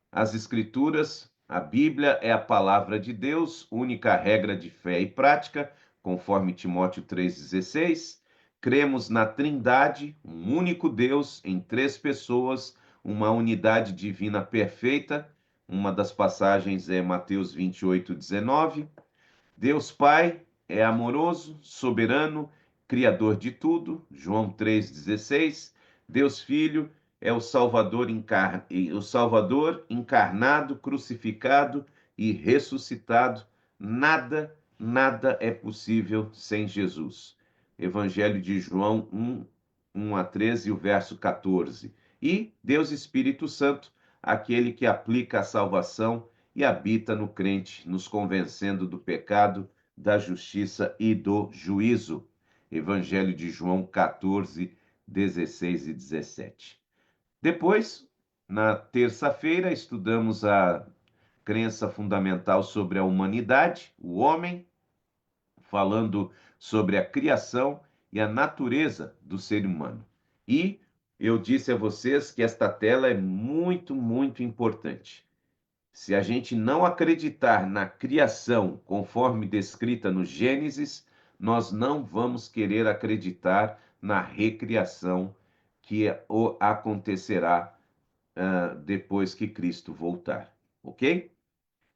S1: as Escrituras, a Bíblia é a palavra de Deus, única regra de fé e prática, conforme Timóteo 3,16. Cremos na Trindade, um único Deus em três pessoas, uma unidade divina perfeita. Uma das passagens é Mateus 28,19. Deus Pai é amoroso, soberano, criador de tudo, João 3,16. Deus Filho é o Salvador encarnado, crucificado e ressuscitado. Nada é possível sem Jesus. Evangelho de João 1 a 13, o verso 14. E Deus Espírito Santo, aquele que aplica a salvação e habita no crente, nos convencendo do pecado, da justiça e do juízo. Evangelho de João 14, 16 e 17. Depois, na terça-feira, estudamos a crença fundamental sobre a humanidade, o homem, falando sobre a criação e a natureza do ser humano. E eu disse a vocês que esta tela é muito importante. Se a gente não acreditar na criação conforme descrita no Gênesis, nós não vamos querer acreditar na recriação que acontecerá depois que Cristo voltar, ok?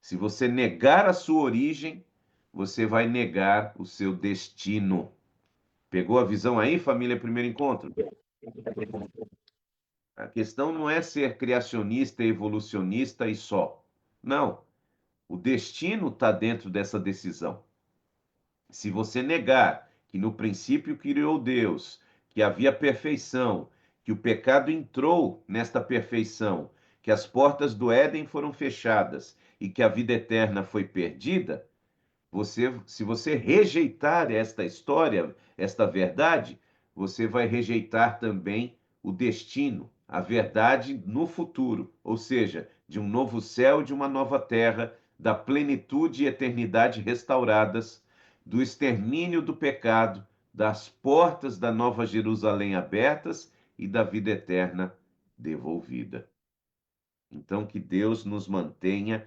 S1: Se você negar a sua origem, você vai negar o seu destino. Pegou a visão aí, família Primeiro Encontro? A questão não é ser criacionista, evolucionista e só. Não. O destino está dentro dessa decisão. Se você negar que no princípio criou Deus, que havia perfeição, que o pecado entrou nesta perfeição, que as portas do Éden foram fechadas e que a vida eterna foi perdida, se você rejeitar esta história, esta verdade, você vai rejeitar também o destino, a verdade no futuro, ou seja, de um novo céu e de uma nova terra, da plenitude e eternidade restauradas, do extermínio do pecado, das portas da Nova Jerusalém abertas e da vida eterna devolvida. Então, que Deus nos mantenha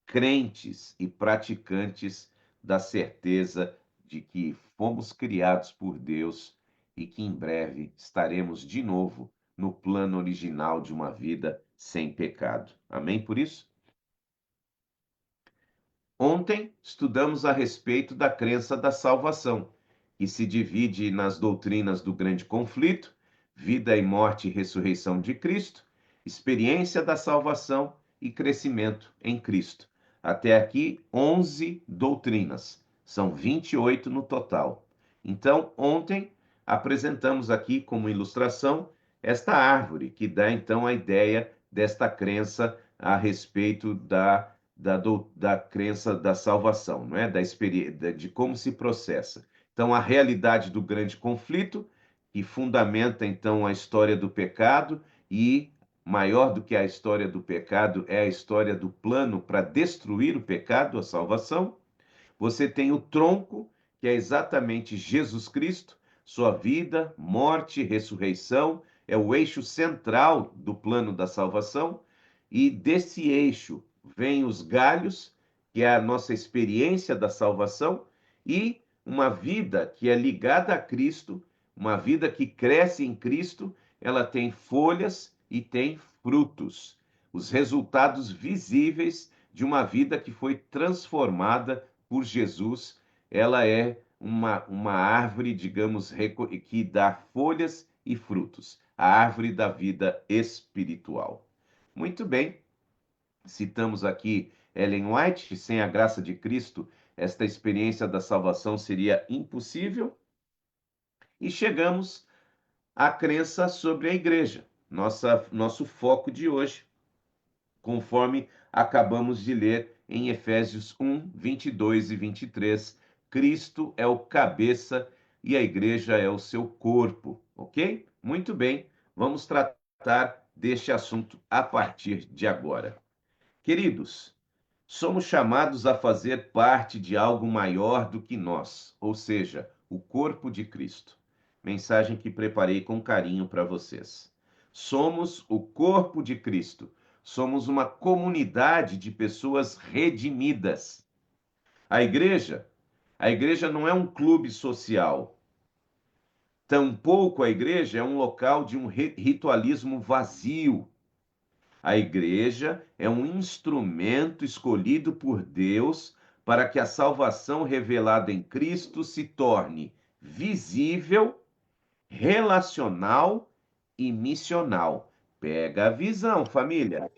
S1: crentes e praticantes da certeza de que fomos criados por Deus e que em breve estaremos de novo no plano original de uma vida sem pecado. Amém por isso? Ontem estudamos a respeito da crença da salvação, que se divide nas doutrinas do grande conflito, vida e morte e ressurreição de Cristo, experiência da salvação e crescimento em Cristo. Até aqui, 11 doutrinas. São 28 no total. Então, ontem apresentamos aqui como ilustração esta árvore, que dá então a ideia desta crença a respeito da crença da salvação, não é? De como se processa. Então, a realidade do grande conflito, que fundamenta então a história do pecado e maior do que a história do pecado é a história do plano para destruir o pecado, a salvação. Você tem o tronco, que é exatamente Jesus Cristo, sua vida, morte, ressurreição, é o eixo central do plano da salvação, e desse eixo vêm os galhos, que é a nossa experiência da salvação, e uma vida que é ligada a Cristo, uma vida que cresce em Cristo, ela tem folhas e tem frutos, os resultados visíveis de uma vida que foi transformada por Jesus. Ela é uma árvore, digamos, que dá folhas e frutos, a árvore da vida espiritual. Muito bem, citamos aqui Ellen White, sem a graça de Cristo, esta experiência da salvação seria impossível. E chegamos à crença sobre a igreja, nosso foco de hoje, conforme acabamos de ler em Efésios 1, 22 e 23. Cristo é o cabeça e a igreja é o seu corpo, ok? Muito bem, vamos tratar deste assunto a partir de agora. Queridos, somos chamados a fazer parte de algo maior do que nós, ou seja, o corpo de Cristo. Mensagem que preparei com carinho para vocês. Somos o corpo de Cristo. Somos uma comunidade de pessoas redimidas. A igreja não é um clube social. Tampouco a igreja é um local de um ritualismo vazio. A igreja é um instrumento escolhido por Deus para que a salvação revelada em Cristo se torne visível, relacional e missional. Pega a visão, família.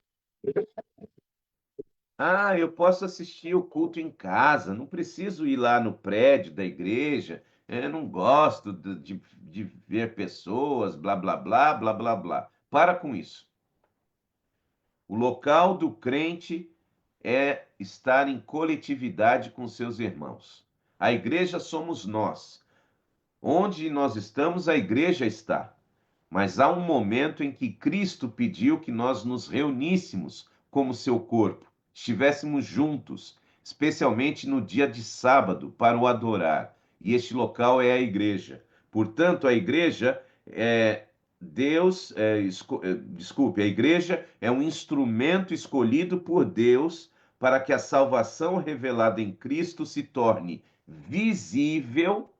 S1: Ah, eu posso assistir o culto em casa, não preciso ir lá no prédio da igreja, eu não gosto de ver pessoas, blá, blá, blá, blá, blá, blá. Para com isso. O local do crente é estar em coletividade com seus irmãos. A igreja somos nós. Onde nós estamos, a igreja está. Mas há um momento em que Cristo pediu que nós nos reuníssemos como seu corpo, estivéssemos juntos, especialmente no dia de sábado, para o adorar. E este local é a igreja. Portanto, a igreja é desculpe, a igreja é um instrumento escolhido por Deus para que a salvação revelada em Cristo se torne visível.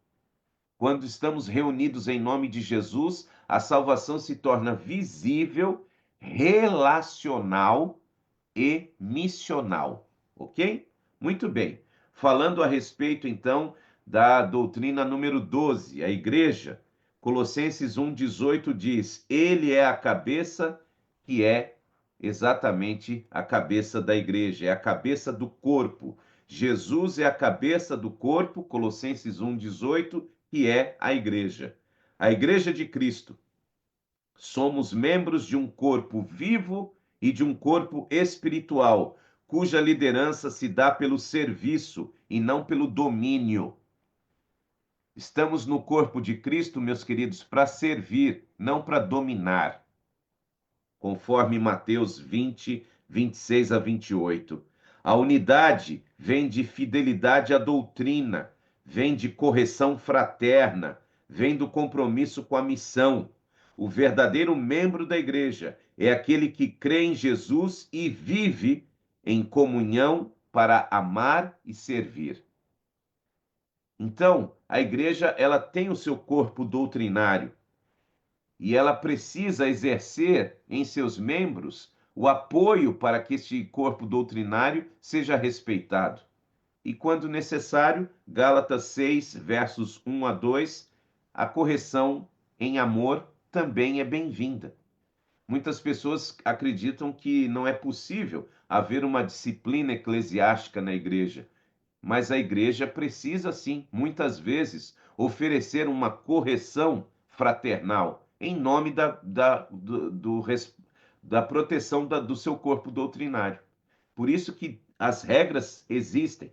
S1: Quando estamos reunidos em nome de Jesus, a salvação se torna visível, relacional e missional, ok? Muito bem. Falando a respeito, então, da doutrina número 12, a igreja, Colossenses 1,18 diz: Ele é a cabeça, que é exatamente a cabeça da igreja, é a cabeça do corpo. Jesus é a cabeça do corpo, Colossenses 1,18, que é a igreja. A igreja de Cristo. Somos membros de um corpo vivo e de um corpo espiritual, cuja liderança se dá pelo serviço e não pelo domínio. Estamos no corpo de Cristo, meus queridos, para servir, não para dominar. Conforme Mateus 20, 26 a 28. A unidade vem de fidelidade à doutrina, vem de correção fraterna, vem do compromisso com a missão. O verdadeiro membro da igreja é aquele que crê em Jesus e vive em comunhão para amar e servir. Então, a igreja, ela tem o seu corpo doutrinário e ela precisa exercer em seus membros o apoio para que este corpo doutrinário seja respeitado. E quando necessário, Gálatas 6, versos 1 a 2, a correção em amor também é bem-vinda. Muitas pessoas acreditam que não é possível haver uma disciplina eclesiástica na igreja, mas a igreja precisa sim, muitas vezes, oferecer uma correção fraternal em nome da proteção do seu corpo doutrinário. Por isso que as regras existem.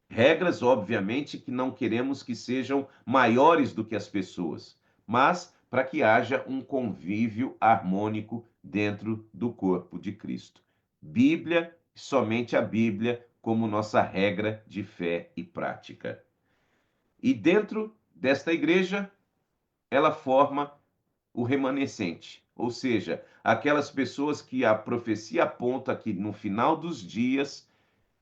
S1: Regras, obviamente, que não queremos que sejam maiores do que as pessoas, mas para que haja um convívio harmônico dentro do corpo de Cristo. Bíblia, somente a Bíblia, como nossa regra de fé e prática. E dentro desta igreja, ela forma o remanescente, ou seja, aquelas pessoas que a profecia aponta que no final dos dias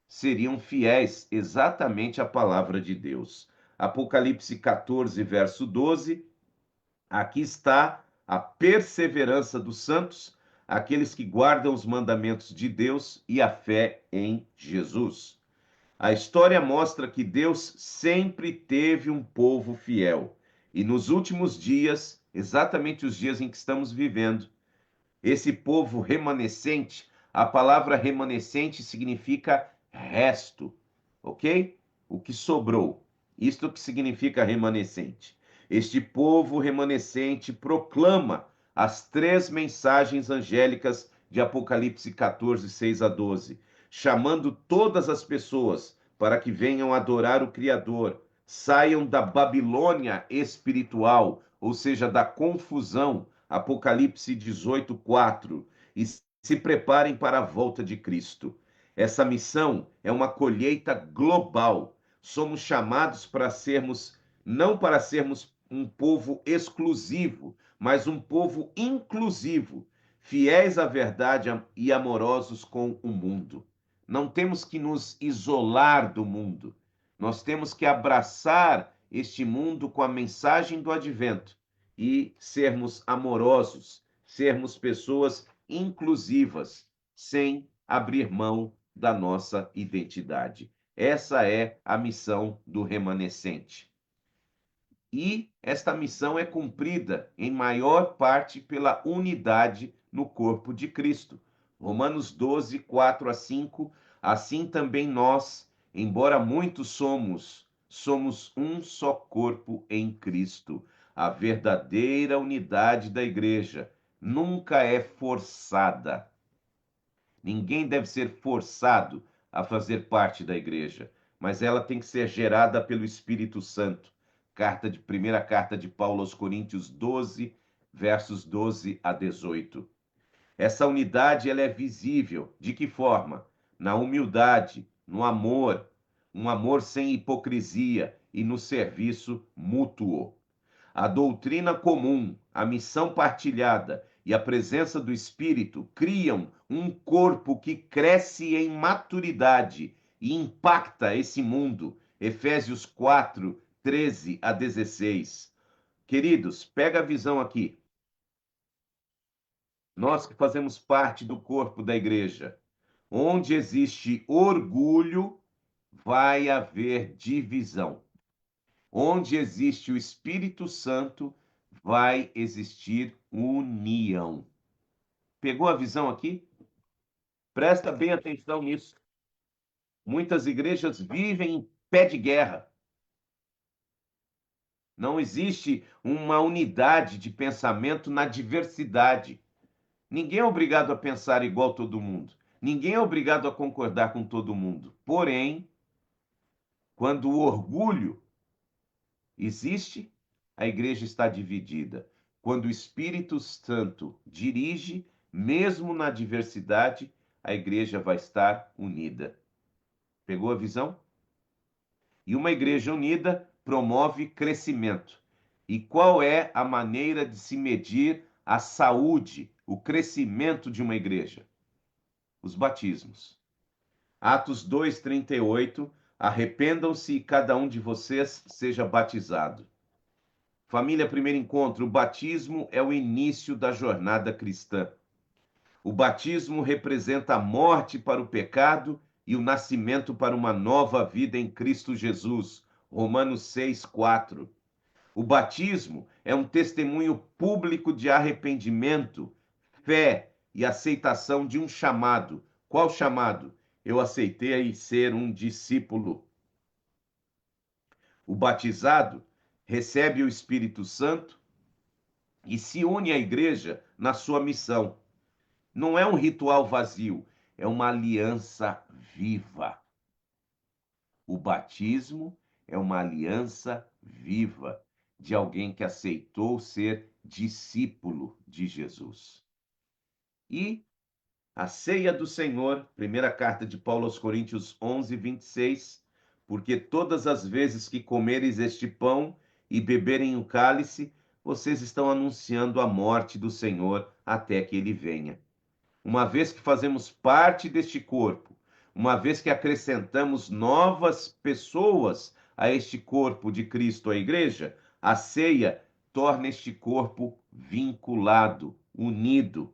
S1: seriam fiéis exatamente à palavra de Deus. Apocalipse 14, verso 12, aqui está a perseverança dos santos, aqueles que guardam os mandamentos de Deus e a fé em Jesus. A história mostra que Deus sempre teve um povo fiel. E nos últimos dias, exatamente os dias em que estamos vivendo, esse povo remanescente, a palavra remanescente significa resto, ok? o que sobrou. Isto que significa remanescente. Este povo remanescente proclama as 3 mensagens angélicas de Apocalipse 14, 6 a 12, chamando todas as pessoas para que venham adorar o Criador, saiam da Babilônia espiritual, ou seja, da confusão, Apocalipse 18, 4, e se preparem para a volta de Cristo. Essa missão é uma colheita global. Somos chamados para sermos, não para sermos um povo exclusivo, mas um povo inclusivo, fiéis à verdade e amorosos com o mundo. Não temos que nos isolar do mundo. Nós temos que abraçar este mundo com a mensagem do advento e sermos amorosos, sermos pessoas inclusivas, sem abrir mão da nossa identidade. Essa é a missão do remanescente. E esta missão é cumprida em maior parte pela unidade no corpo de Cristo. Romanos 12, 4 a 5. Assim também nós, embora muitos somos um só corpo em Cristo. A verdadeira unidade da igreja nunca é forçada. Ninguém deve ser forçado a fazer parte da igreja, mas ela tem que ser gerada pelo Espírito Santo. Primeira carta de Paulo aos Coríntios 12, versos 12 a 18. Essa unidade ela é visível. De que forma? Na humildade, no amor, um amor sem hipocrisia e no serviço mútuo. A doutrina comum, a missão partilhada e a presença do Espírito criam um corpo que cresce em maturidade e impacta esse mundo. Efésios 4, 13 a 16. Queridos, pega a visão aqui. Nós que fazemos parte do corpo da igreja, onde existe orgulho, vai haver divisão. Onde existe o Espírito Santo, vai existir união. Pegou a visão aqui? Presta bem atenção nisso. Muitas igrejas vivem em pé de guerra. Não existe uma unidade de pensamento na diversidade. Ninguém é obrigado a pensar igual todo mundo. Ninguém é obrigado a concordar com todo mundo. Porém, quando o orgulho existe, a igreja está dividida. Quando o Espírito Santo dirige, mesmo na diversidade, a igreja vai estar unida. Pegou a visão? E uma igreja unida promove crescimento. E qual é a maneira de se medir a saúde, o crescimento de uma igreja? Os batismos. Atos 2:38, arrependam-se e cada um de vocês seja batizado. Família Primeiro Encontro, o batismo é o início da jornada cristã. O batismo representa a morte para o pecado e o nascimento para uma nova vida em Cristo Jesus. Romanos 6:4. O batismo é um testemunho público de arrependimento, fé e aceitação de um chamado. Qual chamado? Eu aceitei ser um discípulo. O batizado recebe o Espírito Santo e se une à igreja na sua missão. Não é um ritual vazio, é uma aliança viva. O batismo é uma aliança viva de alguém que aceitou ser discípulo de Jesus. E a ceia do Senhor, primeira carta de Paulo aos Coríntios 11, 26, porque todas as vezes que comereis este pão e beberem o cálice, vocês estão anunciando a morte do Senhor até que ele venha. Uma vez que fazemos parte deste corpo, uma vez que acrescentamos novas pessoas a este corpo de Cristo, a igreja, a ceia torna este corpo vinculado, unido,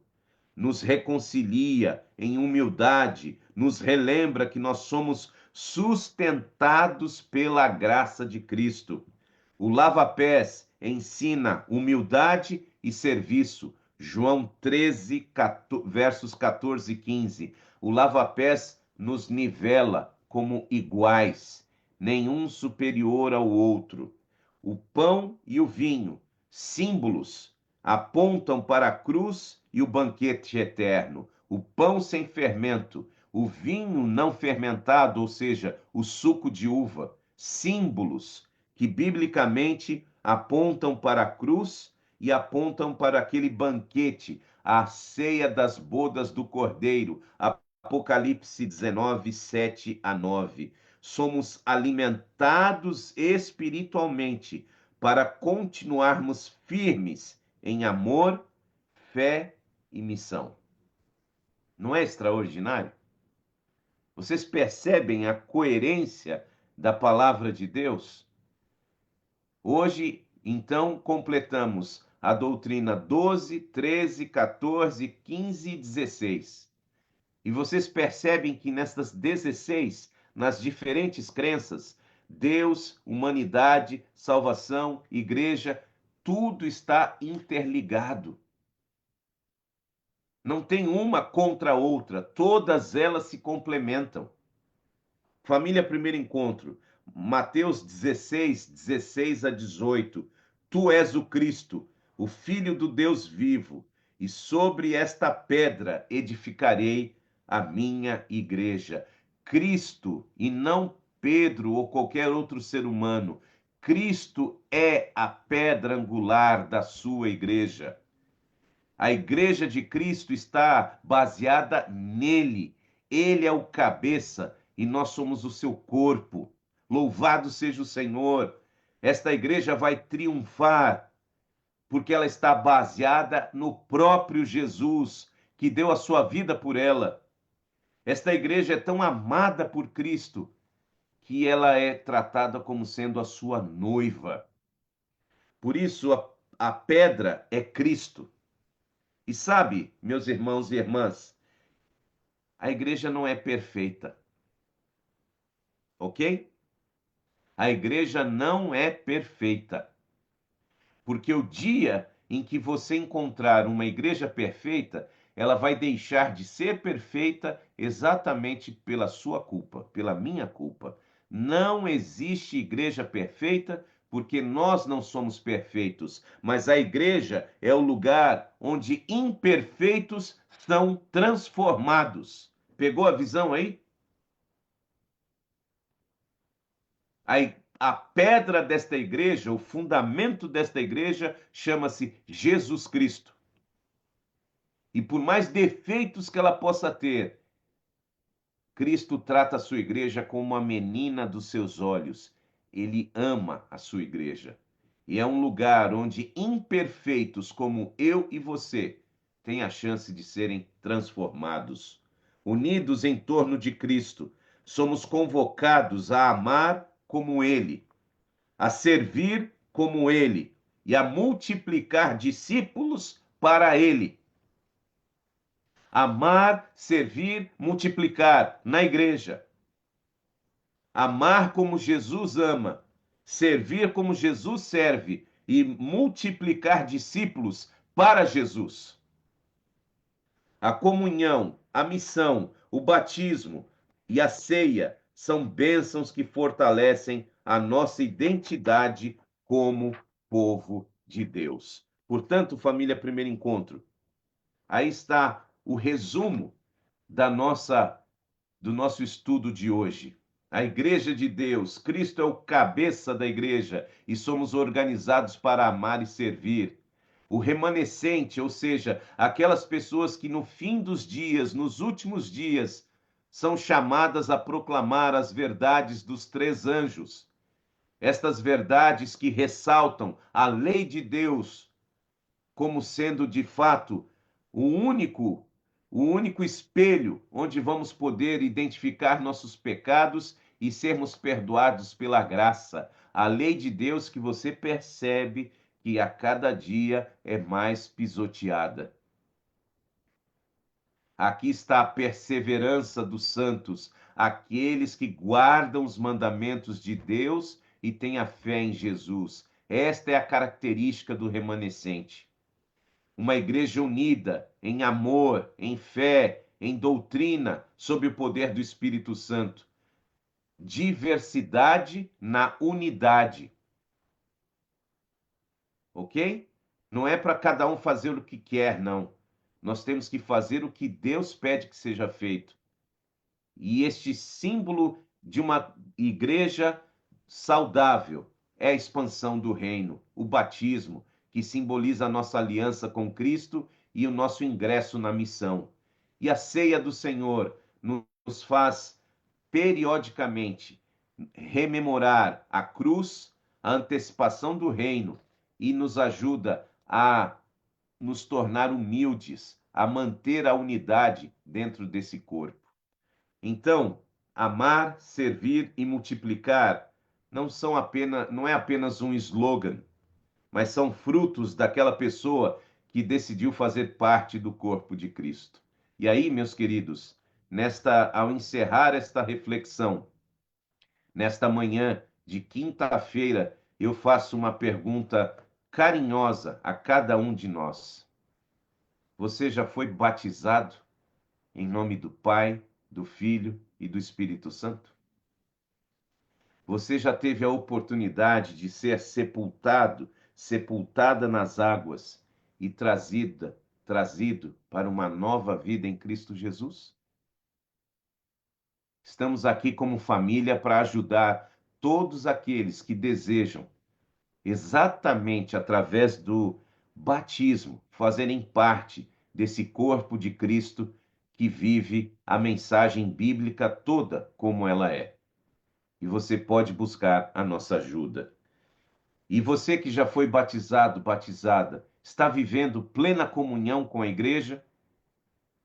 S1: nos reconcilia em humildade, nos relembra que nós somos sustentados pela graça de Cristo. O lava-pés ensina humildade e serviço. João 13, versos 14 e 15. O lava-pés nos nivela como iguais. nenhum superior ao outro. O pão e o vinho, símbolos, apontam para a cruz e o banquete eterno. O pão sem fermento, o vinho não fermentado, ou seja, o suco de uva, símbolos que biblicamente apontam para a cruz e apontam para aquele banquete, a ceia das bodas do Cordeiro, Apocalipse 19, 7 a 9. Somos alimentados espiritualmente para continuarmos firmes em amor, fé e missão. Não é extraordinário? Vocês percebem a coerência da palavra de Deus? Hoje, então, completamos a doutrina 12, 13, 14, 15 e 16. E vocês percebem que nestas 16, nas diferentes crenças, Deus, humanidade, salvação, igreja, tudo está interligado. Não tem uma contra a outra, todas elas se complementam. Família Primeiro Encontro, Mateus 16, 16 a 18. Tu és o Cristo, o Filho do Deus vivo, e sobre esta pedra edificarei a minha igreja. Cristo, e não Pedro ou qualquer outro ser humano. Cristo é a pedra angular da sua igreja. A igreja de Cristo está baseada nele. Ele é o cabeça e nós somos o seu corpo. Louvado seja o Senhor. Esta igreja vai triunfar porque ela está baseada no próprio Jesus, que deu a sua vida por ela. Esta igreja é tão amada por Cristo que ela é tratada como sendo a sua noiva. Por isso, a pedra é Cristo. E sabe, meus irmãos e irmãs, a igreja não é perfeita, ok? A igreja não é perfeita. Porque o dia em que você encontrar uma igreja perfeita, ela vai deixar de ser perfeita exatamente pela sua culpa, pela minha culpa. Não existe igreja perfeita porque nós não somos perfeitos, mas a igreja é o lugar onde imperfeitos são transformados. Pegou a visão aí? A pedra desta igreja, o fundamento desta igreja, chama-se Jesus Cristo. E por mais defeitos que ela possa ter, Cristo trata a sua igreja como uma menina dos seus olhos. Ele ama a sua igreja. E é um lugar onde imperfeitos como eu e você têm a chance de serem transformados. Unidos em torno de Cristo, somos convocados a amar como Ele, a servir como Ele e a multiplicar discípulos para Ele. Amar, servir, multiplicar na igreja. Amar como Jesus ama, servir como Jesus serve e multiplicar discípulos para Jesus. A comunhão, a missão, o batismo e a ceia são bênçãos que fortalecem a nossa identidade como povo de Deus. Portanto, família Primeiro Encontro, aí está o resumo do nosso estudo de hoje. A igreja de Deus, Cristo é o cabeça da igreja e somos organizados para amar e servir. O remanescente, ou seja, aquelas pessoas que no fim dos dias, nos últimos dias, são chamadas a proclamar as verdades dos três anjos. Estas verdades que ressaltam a lei de Deus como sendo de fato o único espelho onde vamos poder identificar nossos pecados e sermos perdoados pela graça. A lei de Deus que você percebe que a cada dia é mais pisoteada. Aqui está a perseverança dos santos, aqueles que guardam os mandamentos de Deus e têm a fé em Jesus. Esta é a característica do remanescente. Uma igreja unida em amor, em fé, em doutrina, sob o poder do Espírito Santo. diversidade na unidade. Ok? Não é para cada um fazer o que quer, não. Nós temos que fazer o que Deus pede que seja feito. E este símbolo de uma igreja saudável é a expansão do reino, o batismo, que simboliza a nossa aliança com Cristo e o nosso ingresso na missão. E a ceia do Senhor nos faz periodicamente rememorar a cruz, a antecipação do reino e nos ajuda a nos tornar humildes, a manter a unidade dentro desse corpo. Então, amar, servir e multiplicar não é apenas um slogan, mas são frutos daquela pessoa que decidiu fazer parte do corpo de Cristo. E aí, meus queridos, ao encerrar esta reflexão, nesta manhã de quinta-feira, eu faço uma pergunta carinhosa a cada um de nós. Você já foi batizado em nome do Pai, do Filho e do Espírito Santo? Você já teve a oportunidade de ser sepultado, sepultada nas águas e trazido para uma nova vida em Cristo Jesus? Estamos aqui como família para ajudar todos aqueles que desejam, exatamente através do batismo, fazerem parte desse corpo de Cristo que vive a mensagem bíblica toda como ela é. E você pode buscar a nossa ajuda. E você que já foi batizado, batizada, está vivendo plena comunhão com a igreja,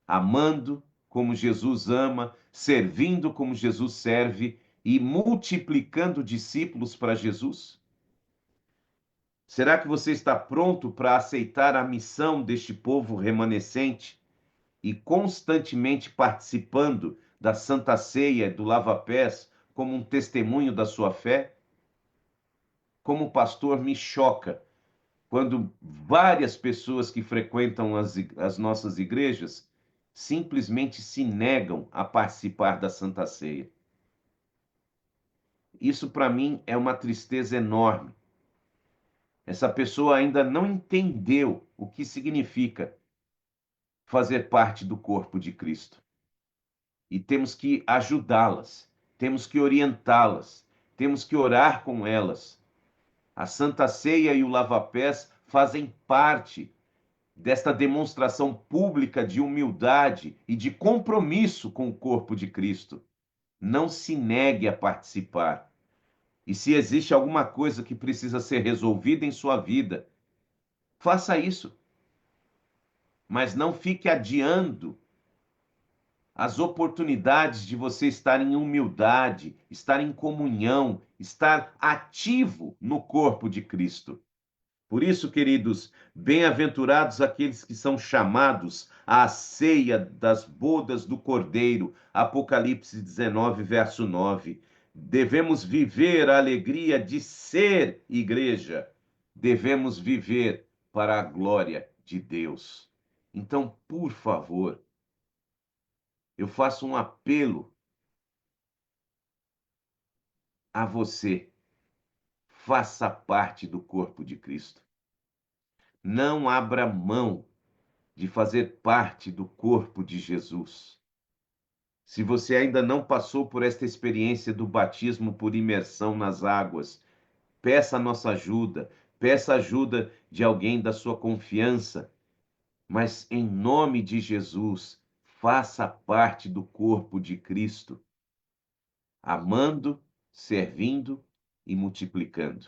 S1: amando como Jesus ama, servindo como Jesus serve e multiplicando discípulos para Jesus? Será que você está pronto para aceitar a missão deste povo remanescente e constantemente participando da Santa Ceia, do lava-pés, como um testemunho da sua fé? Como pastor, me choca quando várias pessoas que frequentam as nossas igrejas simplesmente se negam a participar da Santa Ceia. Isso, para mim, é uma tristeza enorme. Essa pessoa ainda não entendeu o que significa fazer parte do corpo de Cristo. E temos que ajudá-las, temos que orientá-las, temos que orar com elas. A Santa Ceia e o lava-pés fazem parte desta demonstração pública de humildade e de compromisso com o corpo de Cristo. Não se negue a participar. E se existe alguma coisa que precisa ser resolvida em sua vida, faça isso. Mas não fique adiando as oportunidades de você estar em humildade, estar em comunhão, estar ativo no corpo de Cristo. Por isso, queridos, bem-aventurados aqueles que são chamados à ceia das bodas do Cordeiro. Apocalipse 19, verso 9. Devemos viver a alegria de ser igreja. Devemos viver para a glória de Deus. Então, por favor, eu faço um apelo a você. Faça parte do corpo de Cristo. Não abra mão de fazer parte do corpo de Jesus. Se você ainda não passou por esta experiência do batismo por imersão nas águas, peça a nossa ajuda, peça a ajuda de alguém da sua confiança, mas em nome de Jesus, faça parte do corpo de Cristo, amando, servindo e multiplicando,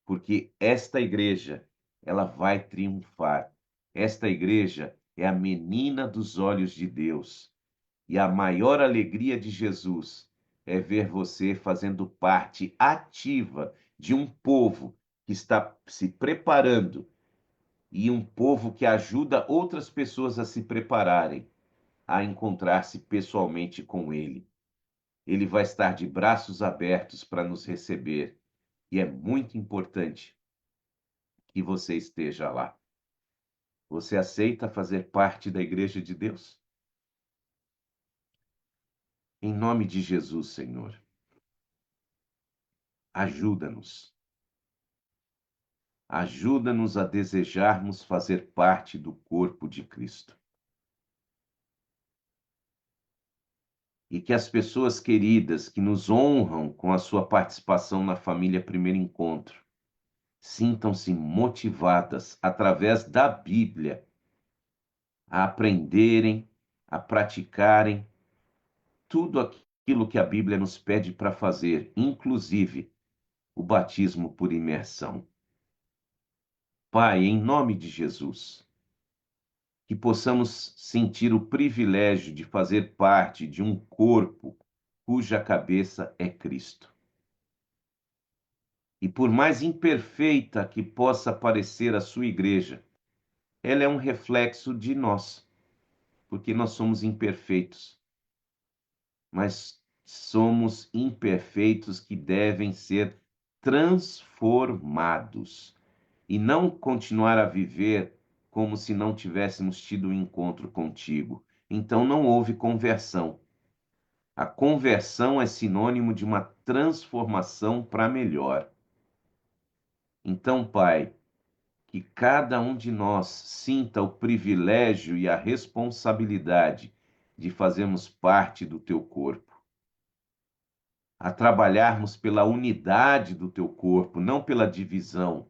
S1: porque esta igreja, ela vai triunfar. Esta igreja é a menina dos olhos de Deus. E a maior alegria de Jesus é ver você fazendo parte ativa de um povo que está se preparando e um povo que ajuda outras pessoas a se prepararem, a encontrar-se pessoalmente com Ele. Ele vai estar de braços abertos para nos receber e é muito importante que você esteja lá. Você aceita fazer parte da Igreja de Deus? Em nome de Jesus, Senhor, Ajuda-nos. Ajuda-nos a desejarmos fazer parte do corpo de Cristo. E que as pessoas queridas que nos honram com a sua participação na família Primeiro Encontro sintam-se motivadas, através da Bíblia, a aprenderem, a praticarem tudo aquilo que a Bíblia nos pede para fazer, inclusive o batismo por imersão. Pai, em nome de Jesus, que possamos sentir o privilégio de fazer parte de um corpo cuja cabeça é Cristo. E por mais imperfeita que possa parecer a sua igreja, ela é um reflexo de nós, porque nós somos imperfeitos. Mas somos imperfeitos que devem ser transformados e não continuar a viver como se não tivéssemos tido um encontro contigo. Então não houve conversão. A conversão é sinônimo de uma transformação para melhor. Então, Pai, que cada um de nós sinta o privilégio e a responsabilidade de fazermos parte do teu corpo, a trabalharmos pela unidade do teu corpo, não pela divisão.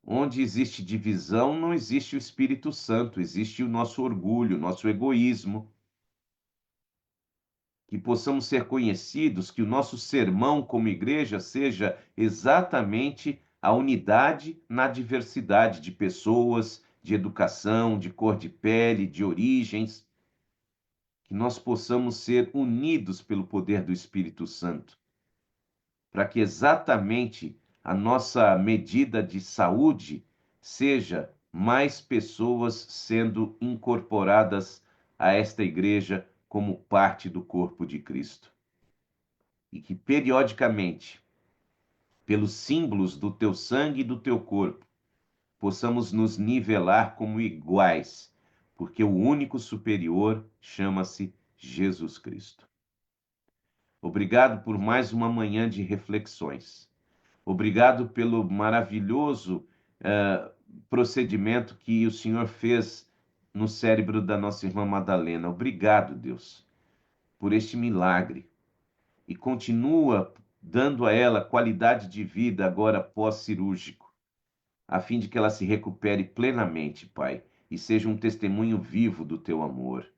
S1: Onde existe divisão, não existe o Espírito Santo, existe o nosso orgulho, o nosso egoísmo. Que possamos ser conhecidos, que o nosso sermão como igreja seja exatamente a unidade na diversidade de pessoas, de educação, de cor de pele, de origens. Que nós possamos ser unidos pelo poder do Espírito Santo, para que exatamente a nossa medida de saúde seja mais pessoas sendo incorporadas a esta igreja como parte do corpo de Cristo. E que periodicamente, pelos símbolos do teu sangue e do teu corpo, possamos nos nivelar como iguais, porque o único superior chama-se Jesus Cristo. Obrigado por mais uma manhã de reflexões. Obrigado pelo maravilhoso procedimento que o Senhor fez no cérebro da nossa irmã Madalena. Obrigado, Deus, por este milagre. E continua dando a ela qualidade de vida agora pós-cirúrgico, a fim de que ela se recupere plenamente, Pai, e seja um testemunho vivo do teu amor.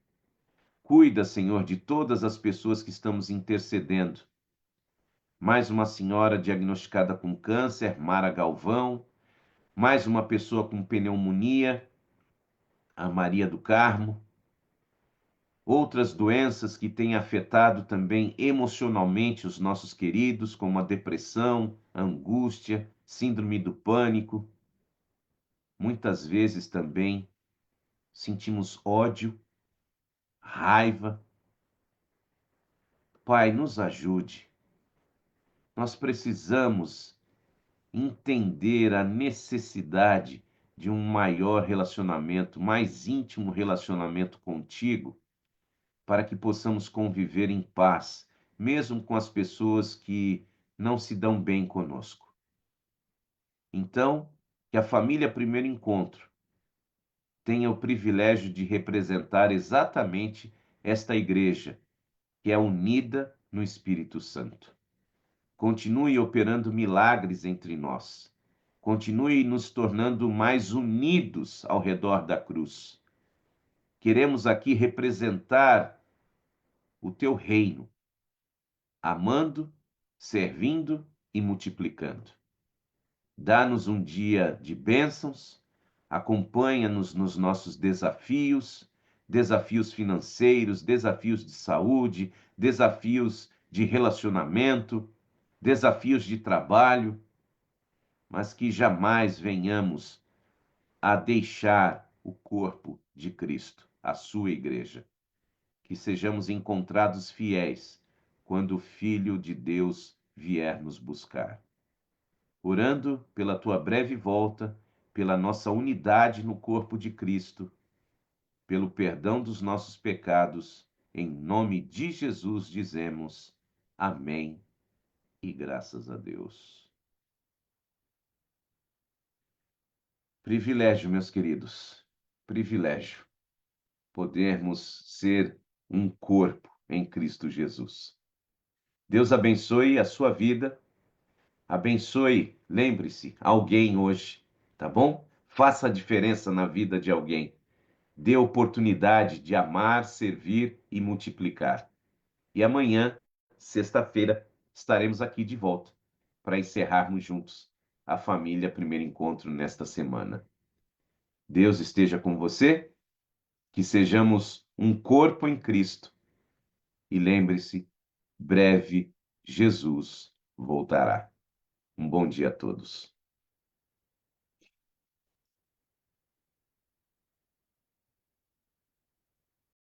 S1: Cuida, Senhor, de todas as pessoas que estamos intercedendo. Mais uma senhora diagnosticada com câncer, Mara Galvão. Mais uma pessoa com pneumonia, a Maria do Carmo. Outras doenças que têm afetado também emocionalmente os nossos queridos, como a depressão, a angústia, síndrome do pânico. Muitas vezes também sentimos ódio, raiva. Pai, nos ajude. Nós precisamos entender a necessidade de um maior relacionamento, mais íntimo relacionamento contigo, para que possamos conviver em paz, mesmo com as pessoas que não se dão bem conosco. Então, que a família Primeiro Encontro tenha o privilégio de representar exatamente esta igreja, que é unida no Espírito Santo. Continue operando milagres entre nós. Continue nos tornando mais unidos ao redor da cruz. Queremos aqui representar o teu reino, amando, servindo e multiplicando. Dá-nos um dia de bênçãos, acompanha-nos nos nossos desafios, desafios financeiros, desafios de saúde, desafios de relacionamento, desafios de trabalho, mas que jamais venhamos a deixar o corpo de Cristo, a sua igreja. Que sejamos encontrados fiéis quando o Filho de Deus vier nos buscar. Orando pela tua breve volta, pela nossa unidade no corpo de Cristo, pelo perdão dos nossos pecados, em nome de Jesus dizemos amém e graças a Deus. Privilégio, meus queridos, privilégio podermos ser um corpo em Cristo Jesus. Deus abençoe a sua vida, abençoe, lembre-se, alguém hoje, tá bom? Faça a diferença na vida de alguém. Dê oportunidade de amar, servir e multiplicar. E amanhã, sexta-feira, estaremos aqui de volta para encerrarmos juntos a família Primeiro Encontro nesta semana. Deus esteja com você, que sejamos um corpo em Cristo. E lembre-se, breve Jesus voltará. Um bom dia a todos.